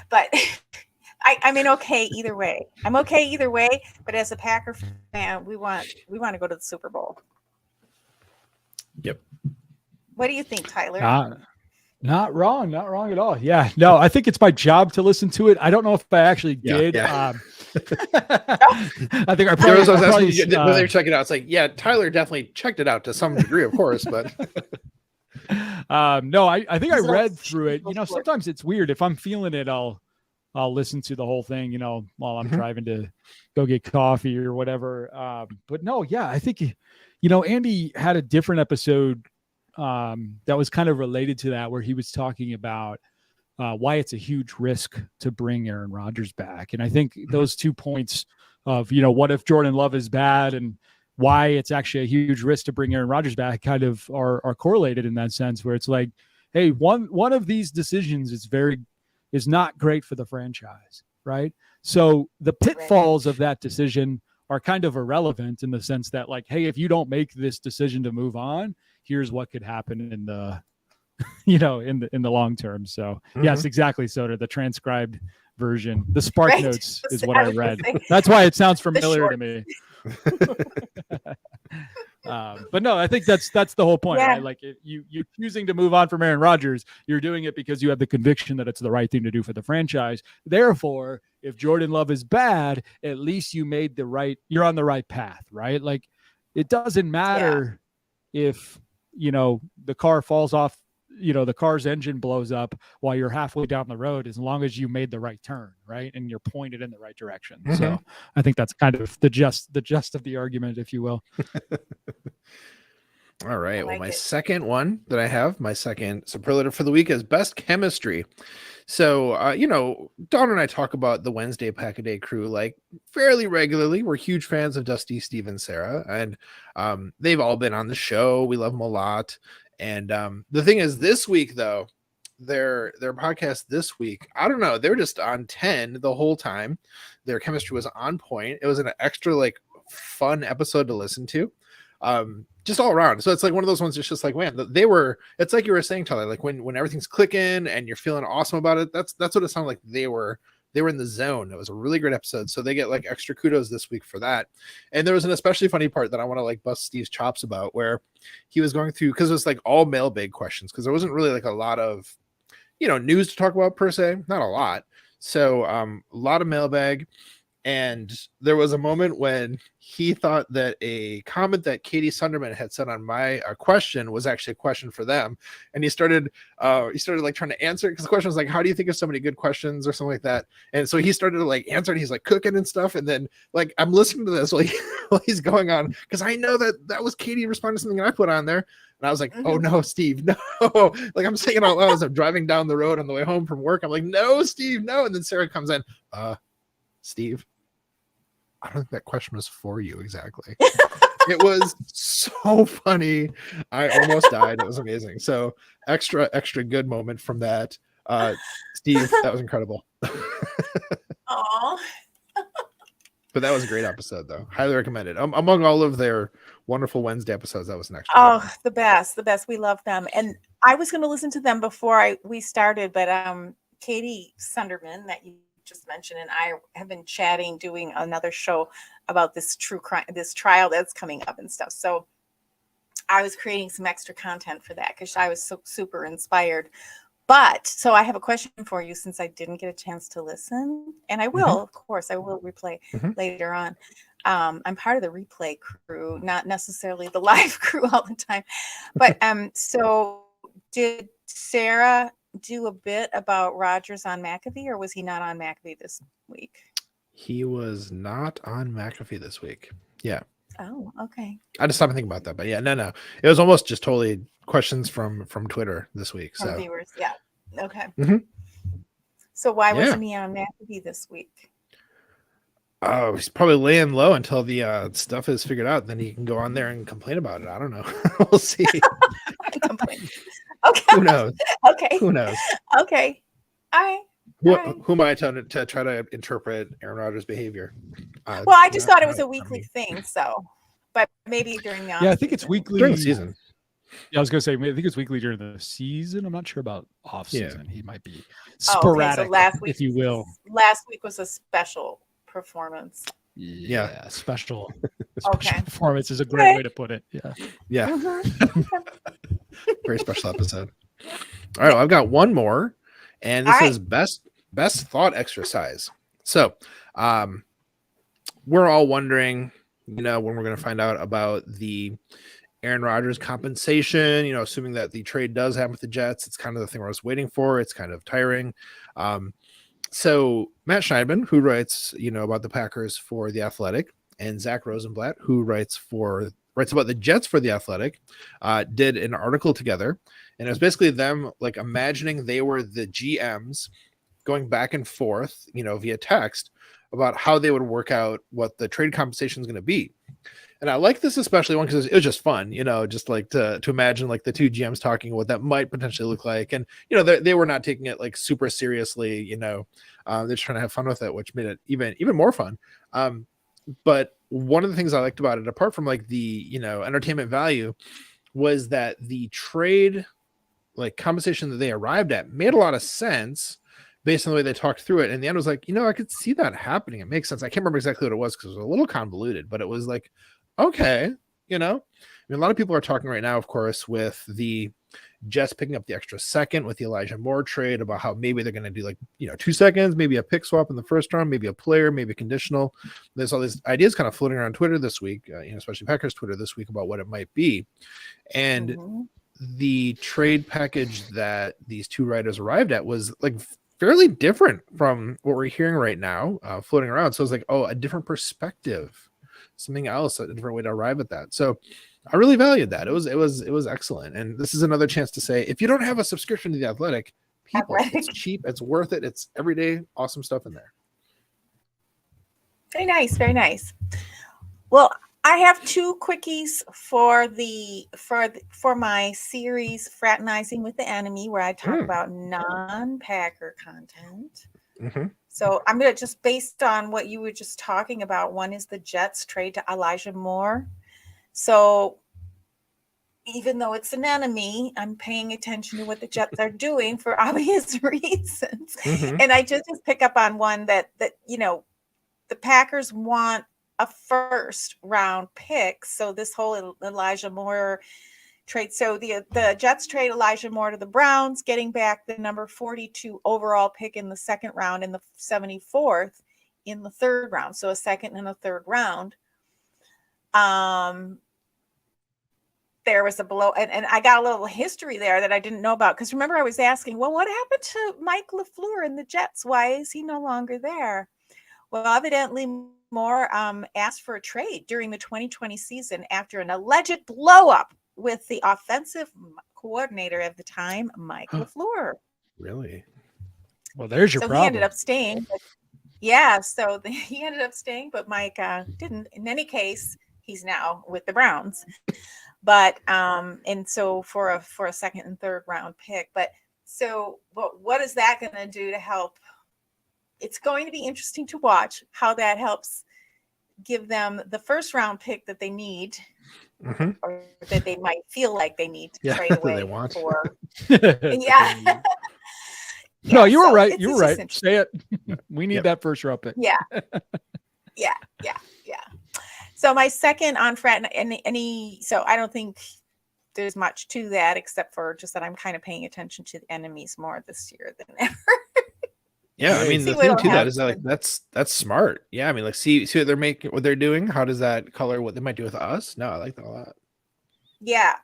but I mean, okay either way. I'm okay either way, but as a Packer fan, we want to go to the Super Bowl. Yep. What do you think, Tyler? Not wrong at all. Yeah, no, I think it's my job to listen to it. I don't know if I actually did. I think I probably whether you check it out. It's like, yeah, Tyler definitely checked it out to some degree, of course, but no, I think I read through it. Sometimes it's weird. If I'm feeling it, I'll listen to the whole thing, while I'm driving to go get coffee or whatever. But no, yeah, I think, Andy had a different episode that was kind of related to that, where he was talking about why it's a huge risk to bring Aaron Rodgers back. And I think those 2 points of, what if Jordan Love is bad and why it's actually a huge risk to bring Aaron Rodgers back kind of are correlated in that sense, where it's like, hey, one of these decisions is not great for the franchise, right? So the pitfalls of that decision are kind of irrelevant in the sense that, like, hey, if you don't make this decision to move on, here's what could happen in the in the long term. So yes, exactly. So the transcribed version, the Spark Notes is what I read. That's why it sounds familiar to me. But no, I think that's the whole point, right? Like, if you choosing to move on from Aaron Rodgers, you're doing it because you have the conviction that it's the right thing to do for the franchise. Therefore, if Jordan Love is bad, at least you're on the right path, right? Like, it doesn't matter if the car falls off, the car's engine blows up while you're halfway down the road, as long as you made the right turn, right? And you're pointed in the right direction. So I think that's kind of the gist of the argument, if you will. All right. Well, my second one that I have, my second superlative for the week is best chemistry. So, Dawn and I talk about the Wednesday Pack-A-Day crew like fairly regularly. We're huge fans of Dusty, Steve, and Sarah, and they've all been on the show. We love them a lot. And the thing is, this week, though, their podcast this week, I don't know, they were just on 10 the whole time. Their chemistry was on point. It was an extra fun episode to listen to, just all around. So it's like one of those ones. It's just like, man, it's like you were saying, Tyler, like when everything's clicking and you're feeling awesome about it. That's what it sounded like. They were in the zone. It was a really great episode. So they get extra kudos this week for that. And there was an especially funny part that I want to bust Steve's chops about, where he was going through, because it was all mailbag questions, because there wasn't really a lot of, news to talk about per se, not a lot. So a lot of mailbag. And there was a moment when he thought that a comment that Katie Sunderman had said on my question was actually a question for them. And he started trying to answer it, because the question was how do you think of so many good questions or something like that? And so he started to answer it. He's cooking and stuff. And then I'm listening to this while he's going on, because I know that was Katie responding to something I put on there. And I was like, oh no, Steve, no. I'm saying it out loud as I'm driving down the road on the way home from work. I'm like, no, Steve, no. And then Sarah comes in, Steve, I don't think that question was for you exactly. It was so funny. I almost died. It was amazing. So extra good moment from that. Steve, that was incredible. Aww. But that was a great episode, though. Highly recommended. Among all of their wonderful Wednesday episodes, that was an extra. Oh, the best. We love them. And I was going to listen to them before we started, but Katie Sunderman, that you just mentioned, and I have been chatting, doing another show about this true crime, this trial that's coming up and stuff. So I was creating some extra content for that, because I was so super inspired. But so I have a question for you, since I didn't get a chance to listen, and I will, of course, I will replay later on. I'm part of the replay crew, not necessarily the live crew all the time. But so did Sarah do a bit about Rodgers on McAfee, or was he not on McAfee this week? He was not on McAfee this week. Yeah. Oh, okay. I just stopped thinking about that, but yeah, no. It was almost just totally questions from Twitter this week. From so viewers, yeah. Okay. So why wasn't he on McAfee this week? Oh, he's probably laying low until the stuff is figured out. Then he can go on there and complain about it. I don't know. We'll see. Complain. Okay. Who knows? Okay. Who knows? Okay. All right. Who am I to try to interpret Aaron Rodgers' behavior? Well, I just thought it was a weekly thing. So, but maybe during the I think it's weekly during the season. Yeah, I was gonna say, I think it's weekly during the season. I'm not sure about off season. He might be sporadic, if you will. Last week was a special performance. Yeah, special Okay. performance is a great way to put it. Yeah. Very special episode. All right, well, I've got one more, and this is best thought exercise. So, we're all wondering, when we're going to find out about the Aaron Rodgers compensation, assuming that the trade does happen with the Jets. It's kind of the thing we're just waiting for. It's kind of tiring. So Matt Schneidman, who writes, about the Packers for The Athletic, and Zach Rosenblatt, who writes for writes about the Jets for The Athletic, did an article together, and it was basically them like imagining they were the GMs going back and forth, via text about how they would work out what the trade compensation is going to be. And I like this especially one because it was just fun, just like to imagine like the two GMs talking what that might potentially look like. And, they were not taking it like super seriously, they're just trying to have fun with it, which made it even more fun. But one of the things I liked about it, apart from like the, entertainment value, was that the trade like compensation that they arrived at made a lot of sense based on the way they talked through it. And the end was like, I could see that happening. It makes sense. I can't remember exactly what it was because it was a little convoluted, but it was like, okay, I mean, a lot of people are talking right now, of course, with the Jets picking up the extra second with the Elijah Moore trade about how maybe they're going to do like, 2 seconds, maybe a pick swap in the first round, maybe a player, maybe a conditional. There's all these ideas kind of floating around Twitter this week, especially Packers Twitter this week about what it might be. And the trade package that these two writers arrived at was like fairly different from what we're hearing right now, floating around. So it's like, a different perspective, something else, a different way to arrive at that. So I really valued that. It was excellent. And this is another chance to say, if you don't have a subscription to The Athletic, it's cheap, it's worth it. It's everyday awesome stuff in there. Very nice, very nice. Well, I have 2 quickies for my series Fraternizing with the Enemy, where I talk about non-Packer content. So I'm going to just based on what you were just talking about. One is the Jets trade to Elijah Moore. So even though it's an enemy, I'm paying attention to what the Jets are doing for obvious reasons. And I just pick up on one that the Packers want a first round pick. So this whole Elijah Moore trade. So the Jets trade Elijah Moore to the Browns, getting back the number 42 overall pick in the second round and the 74th in the third round. So a second and a third round. There was a below, and I got a little history there that I didn't know about. Because remember, I was asking, well, what happened to Mike LaFleur and the Jets? Why is he no longer there? Well, evidently Moore asked for a trade during the 2020 season after an alleged blow up with the offensive coordinator at the time, Mike LaFleur. Really? Well, there's your problem. He ended up staying. He ended up staying, but Mike didn't. In any case, he's now with the Browns. But and so for a second and third round pick. But so what is that going to do to help? It's going to be interesting to watch how that helps give them the first round pick that they need, or that they might feel like they need to trade away they want. for. No, you were right. You were right. Say it. We need that first round pick. Yeah. So my second on Frat, so I don't think there's much to that except for just that I'm kind of paying attention to the enemies more this year than ever. Yeah, I mean the thing to that is that, like that's smart. Yeah, I mean like see what they're doing. How does that color what they might do with us? No, I like that a lot. Yeah.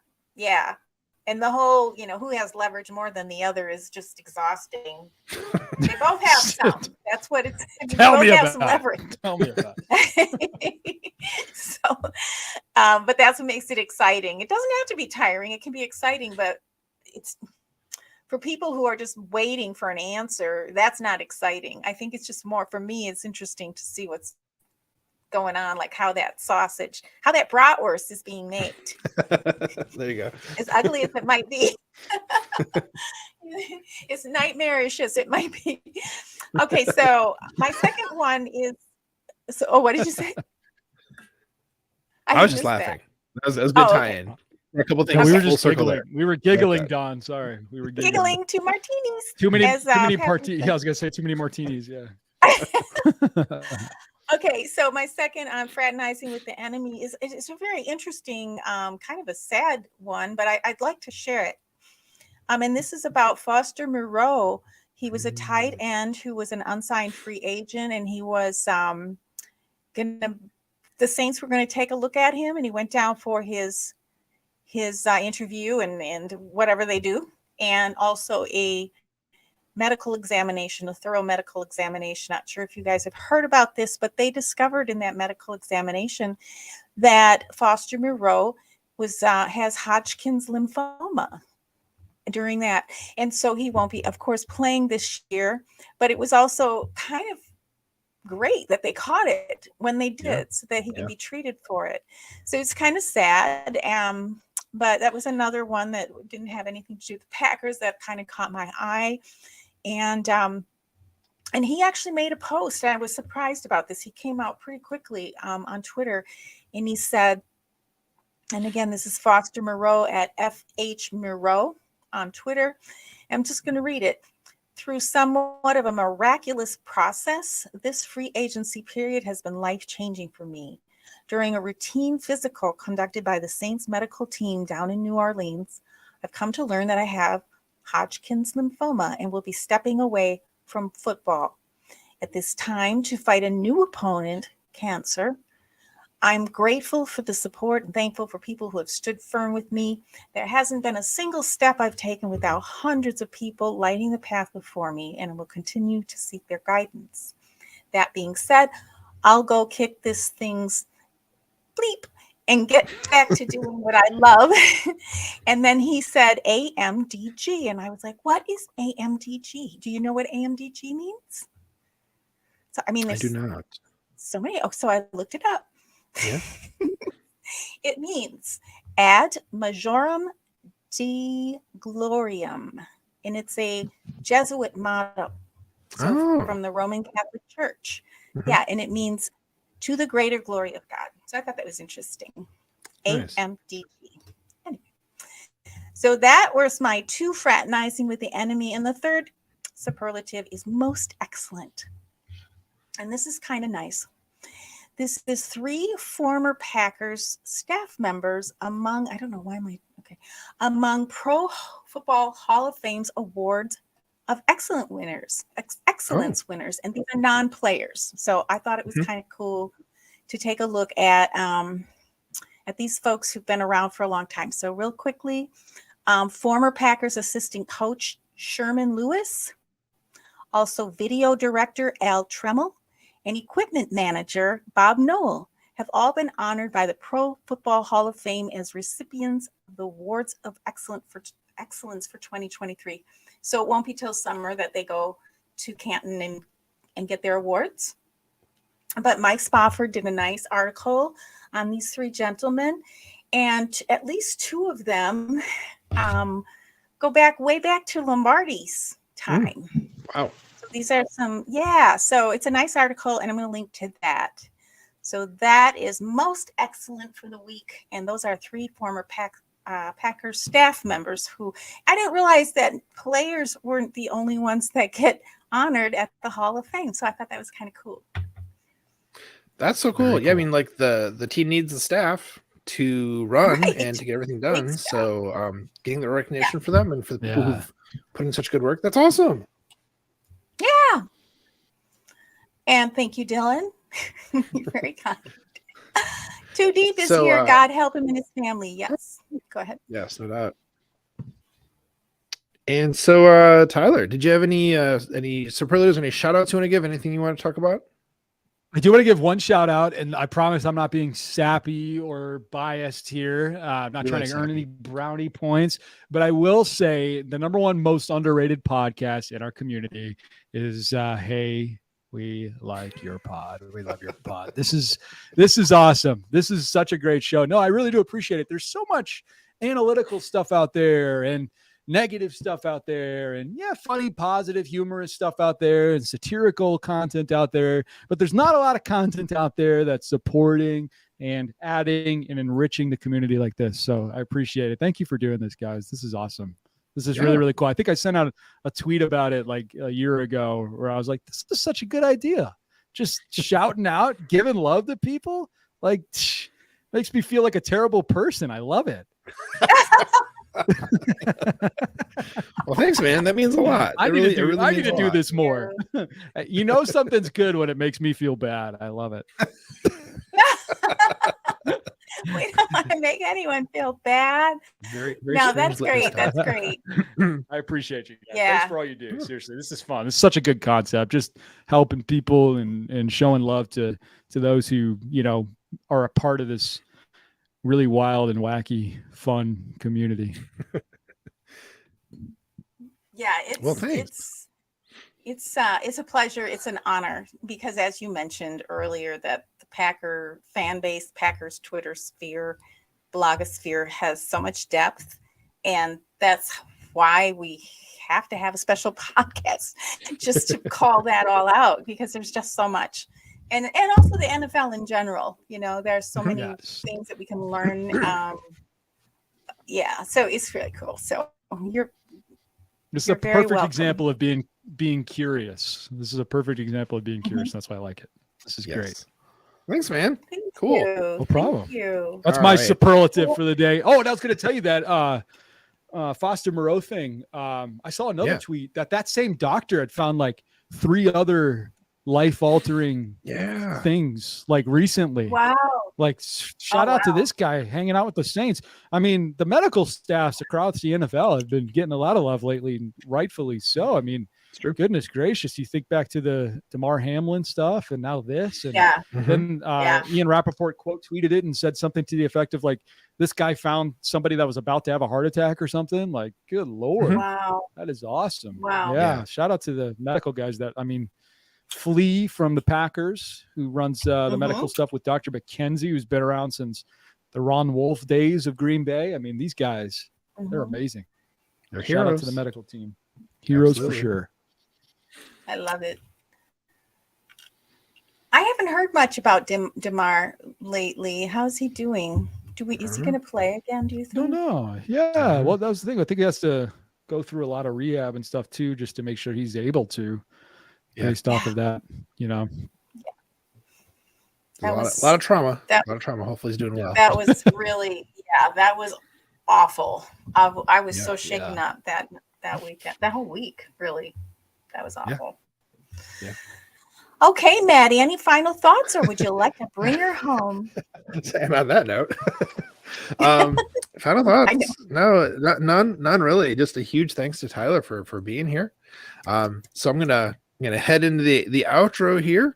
And the whole, who has leverage more than the other is just exhausting. They both have some. That's what it's. Tell me about leverage. Tell me about it. So, but that's what makes it exciting. It doesn't have to be tiring. It can be exciting, but it's for people who are just waiting for an answer. That's not exciting. I think it's just more for me. It's interesting to see what's going on, like how that bratwurst is being made. There you go. As ugly as it might be. As nightmarish as it might be. Okay, so my second one is what did you say? I was just laughing. That was good tie-in. Okay. A couple things. We were just giggling. We were giggling, Don. Sorry. We were giggling to martinis. Too many martinis. Yeah, I was gonna say too many martinis, yeah. Okay, so my second on Fraternizing with the Enemy is a very interesting, kind of a sad one, but I'd like to share it. And this is about Foster Moreau. He was a tight end who was an unsigned free agent, and he was the Saints were going to take a look at him, and he went down for his interview and whatever they do, and also a medical examination, a thorough medical examination. Not sure if you guys have heard about this, but they discovered in that medical examination that Foster Moreau has Hodgkin's lymphoma during that. And so he won't be, of course, playing this year, but it was also kind of great that they caught it when they did, so that he could be treated for it. So it's kind of sad. But that was another one that didn't have anything to do with the Packers that kind of caught my eye. And he actually made a post, and I was surprised about this. He came out pretty quickly on Twitter, and he said, and again, this is Foster Moreau at FH Moreau on Twitter. I'm just going to read it. Through somewhat of a miraculous process, this free agency period has been life-changing for me. During a routine physical conducted by the Saints medical team down in New Orleans, I've come to learn that I have Hodgkin's lymphoma and will be stepping away from football at this time to fight a new opponent, cancer. I'm grateful for the support and thankful for people who have stood firm with me. There hasn't been a single step I've taken without hundreds of people lighting the path before me, and will continue to seek their guidance. That being said, I'll go kick this thing's bleep and get back to doing what I love. And then he said AMDG, and I was like, what is AMDG? Do you know what AMDG means? So I mean, I do not. So many. Oh, so I looked it up. Yeah. It means ad majorem Dei gloriam, and it's a Jesuit motto, from the Roman Catholic Church. Yeah, and it means to the greater glory of God. So I thought that was interesting. Nice. AMDG. Anyway. So that was my 2 fraternizing with the enemy, and the third superlative is most excellent. And this is kind of nice. This is 3 former Packers staff members among Pro Football Hall of Fame's awards of excellence winners, and these are non-players. So I thought it was kind of cool to take a look at these folks who've been around for a long time. So real quickly, former Packers assistant coach Sherman Lewis, also video director Al Tremmel, and equipment manager Bob Noel have all been honored by the Pro Football Hall of Fame as recipients of the Awards of Excellence for 2023. So it won't be till summer that they go to Canton and get their awards. But Mike Spofford did a nice article on these 3 gentlemen, and at least 2 of them go way back to Lombardi's time. Wow. These are some, so it's a nice article, and I'm going to link to that. So that is most excellent for the week. And those are 3 former Packers staff members who I didn't realize that players weren't the only ones that get honored at the Hall of Fame. So I thought that was kind of cool. That's so cool. Very cool. I mean, like the team needs the staff to run and to get everything done. So getting the recognition for them and for the people who've put in such good work, that's awesome. Yeah. And thank you, Dylan. You're very kind. Too Deep is here. God help him and his family. Yes. Go ahead. Yes, no doubt. And so, Tyler, did you have any superlatives, any shout outs you want to give? Anything you want to talk about? I do want to give one shout out, and I promise I'm not being sappy or biased here. I'm not trying to earn any brownie points, but I will say the number 1 most underrated podcast in our community is Hey, we like your pod. We love your pod. This is awesome. This is such a great show. No, I really do appreciate it. There's so much analytical stuff out there and negative stuff out there, and funny, positive, humorous stuff out there, and satirical content out there, but there's not a lot of content out there that's supporting and adding and enriching the community like this. So I appreciate it. Thank you for doing this, guys. This is awesome. This is really, really cool. I think I sent out a tweet about it like a year ago where I was like, this is such a good idea. Just shouting out, giving love to people, like makes me feel like a terrible person. I love it. Well, thanks, man. That means a lot. I need to do this more. Something's good when it makes me feel bad. I love it. We don't want to make anyone feel bad. Very, very No, strange that's litmus great. That's test. great. I appreciate you guys. Yeah. Thanks for all you do. Seriously, this is fun. It's such a good concept. Just helping people and showing love to those who, are a part of this really wild and wacky, fun community. Yeah, Well, thanks. it's a pleasure. It's an honor because, as you mentioned earlier, that the Packer fan base, Packers Twitter sphere, blogosphere has so much depth, and that's why we have to have a special podcast just to call that all out, because there's just so much. And also the NFL in general, there's so many things that we can learn. So it's really cool. So this is a perfect example of being curious. This is a perfect example of being curious. That's why I like it. This is great. Thanks, man. Cool. No problem. Thank you. That's my superlative for the day. Oh, and I was going to tell you that Foster Moreau thing. I saw another tweet that same doctor had found like 3 other life-altering things like recently. Wow. Like shout out to this guy hanging out with the Saints. I mean, the medical staffs across the NFL have been getting a lot of love lately, and rightfully so. I mean, goodness gracious, you think back to the Damar Hamlin stuff and now this. And then Ian Rappaport quote tweeted it and said something to the effect of like, this guy found somebody that was about to have a heart attack or something. Like, good Lord. Wow. That is awesome. Wow. Yeah. Shout out to the medical guys that, Flea from the Packers, who runs the medical stuff with Dr. McKenzie, who's been around since the Ron Wolf days of Green Bay. I mean, these guys, they're amazing. They're Shout heroes. out to the medical team. Heroes for sure. I love it. I haven't heard much about Damar lately. How's he doing? Is he going to play again, do you think? Don't know. Yeah. Well, that was the thing. I think he has to go through a lot of rehab and stuff too, just to make sure he's able to. Based off of that, A lot of trauma. A lot of trauma. Hopefully he's doing well. That was really, that was awful. I was so shaken up that weekend, that whole week, really. That was awful. Yeah. Okay, Maddie, any final thoughts, or would you like to bring her home? And on that note, final thoughts? No, none really. Just a huge thanks to Tyler for being here. So I'm gonna head into the outro here.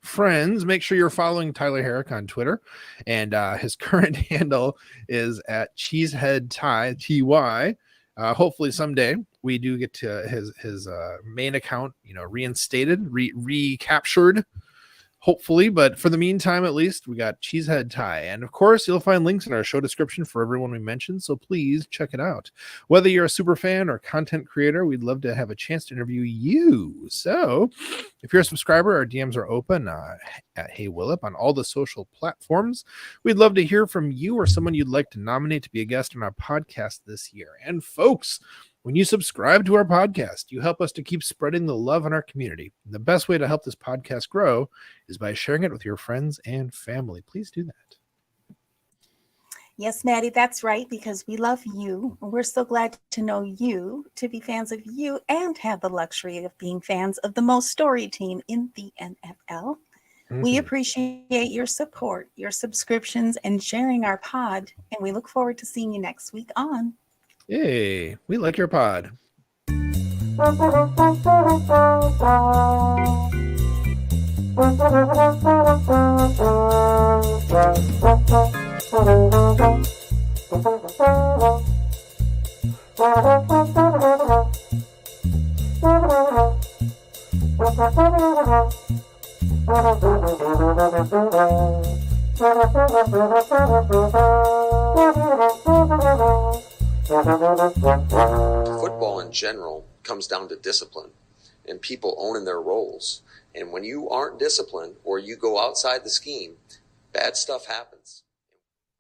Friends, make sure you're following Tyler Herrick on Twitter, and his current handle is at CheeseheadTy, TY. Hopefully someday we do get to his main account, reinstated, recaptured, hopefully. But for the meantime, at least, we got Cheesehead Ty. And of course, you'll find links in our show description for everyone we mentioned. So please check it out. Whether you're a super fan or content creator, we'd love to have a chance to interview you. So if you're a subscriber, our DMs are open at Hey Willip on all the social platforms. We'd love to hear from you or someone you'd like to nominate to be a guest on our podcast this year. And folks, when you subscribe to our podcast, you help us to keep spreading the love in our community. And the best way to help this podcast grow is by sharing it with your friends and family. Please do that. Yes, Maddie, that's right, because we love you. We're so glad to know you, to be fans of you, and have the luxury of being fans of the most storied team in the NFL. We appreciate your support, your subscriptions, and sharing our pod. And we look forward to seeing you next week on. Yay, we like your pod. Football in general comes down to discipline and people owning their roles. And when you aren't disciplined or you go outside the scheme, bad stuff happens.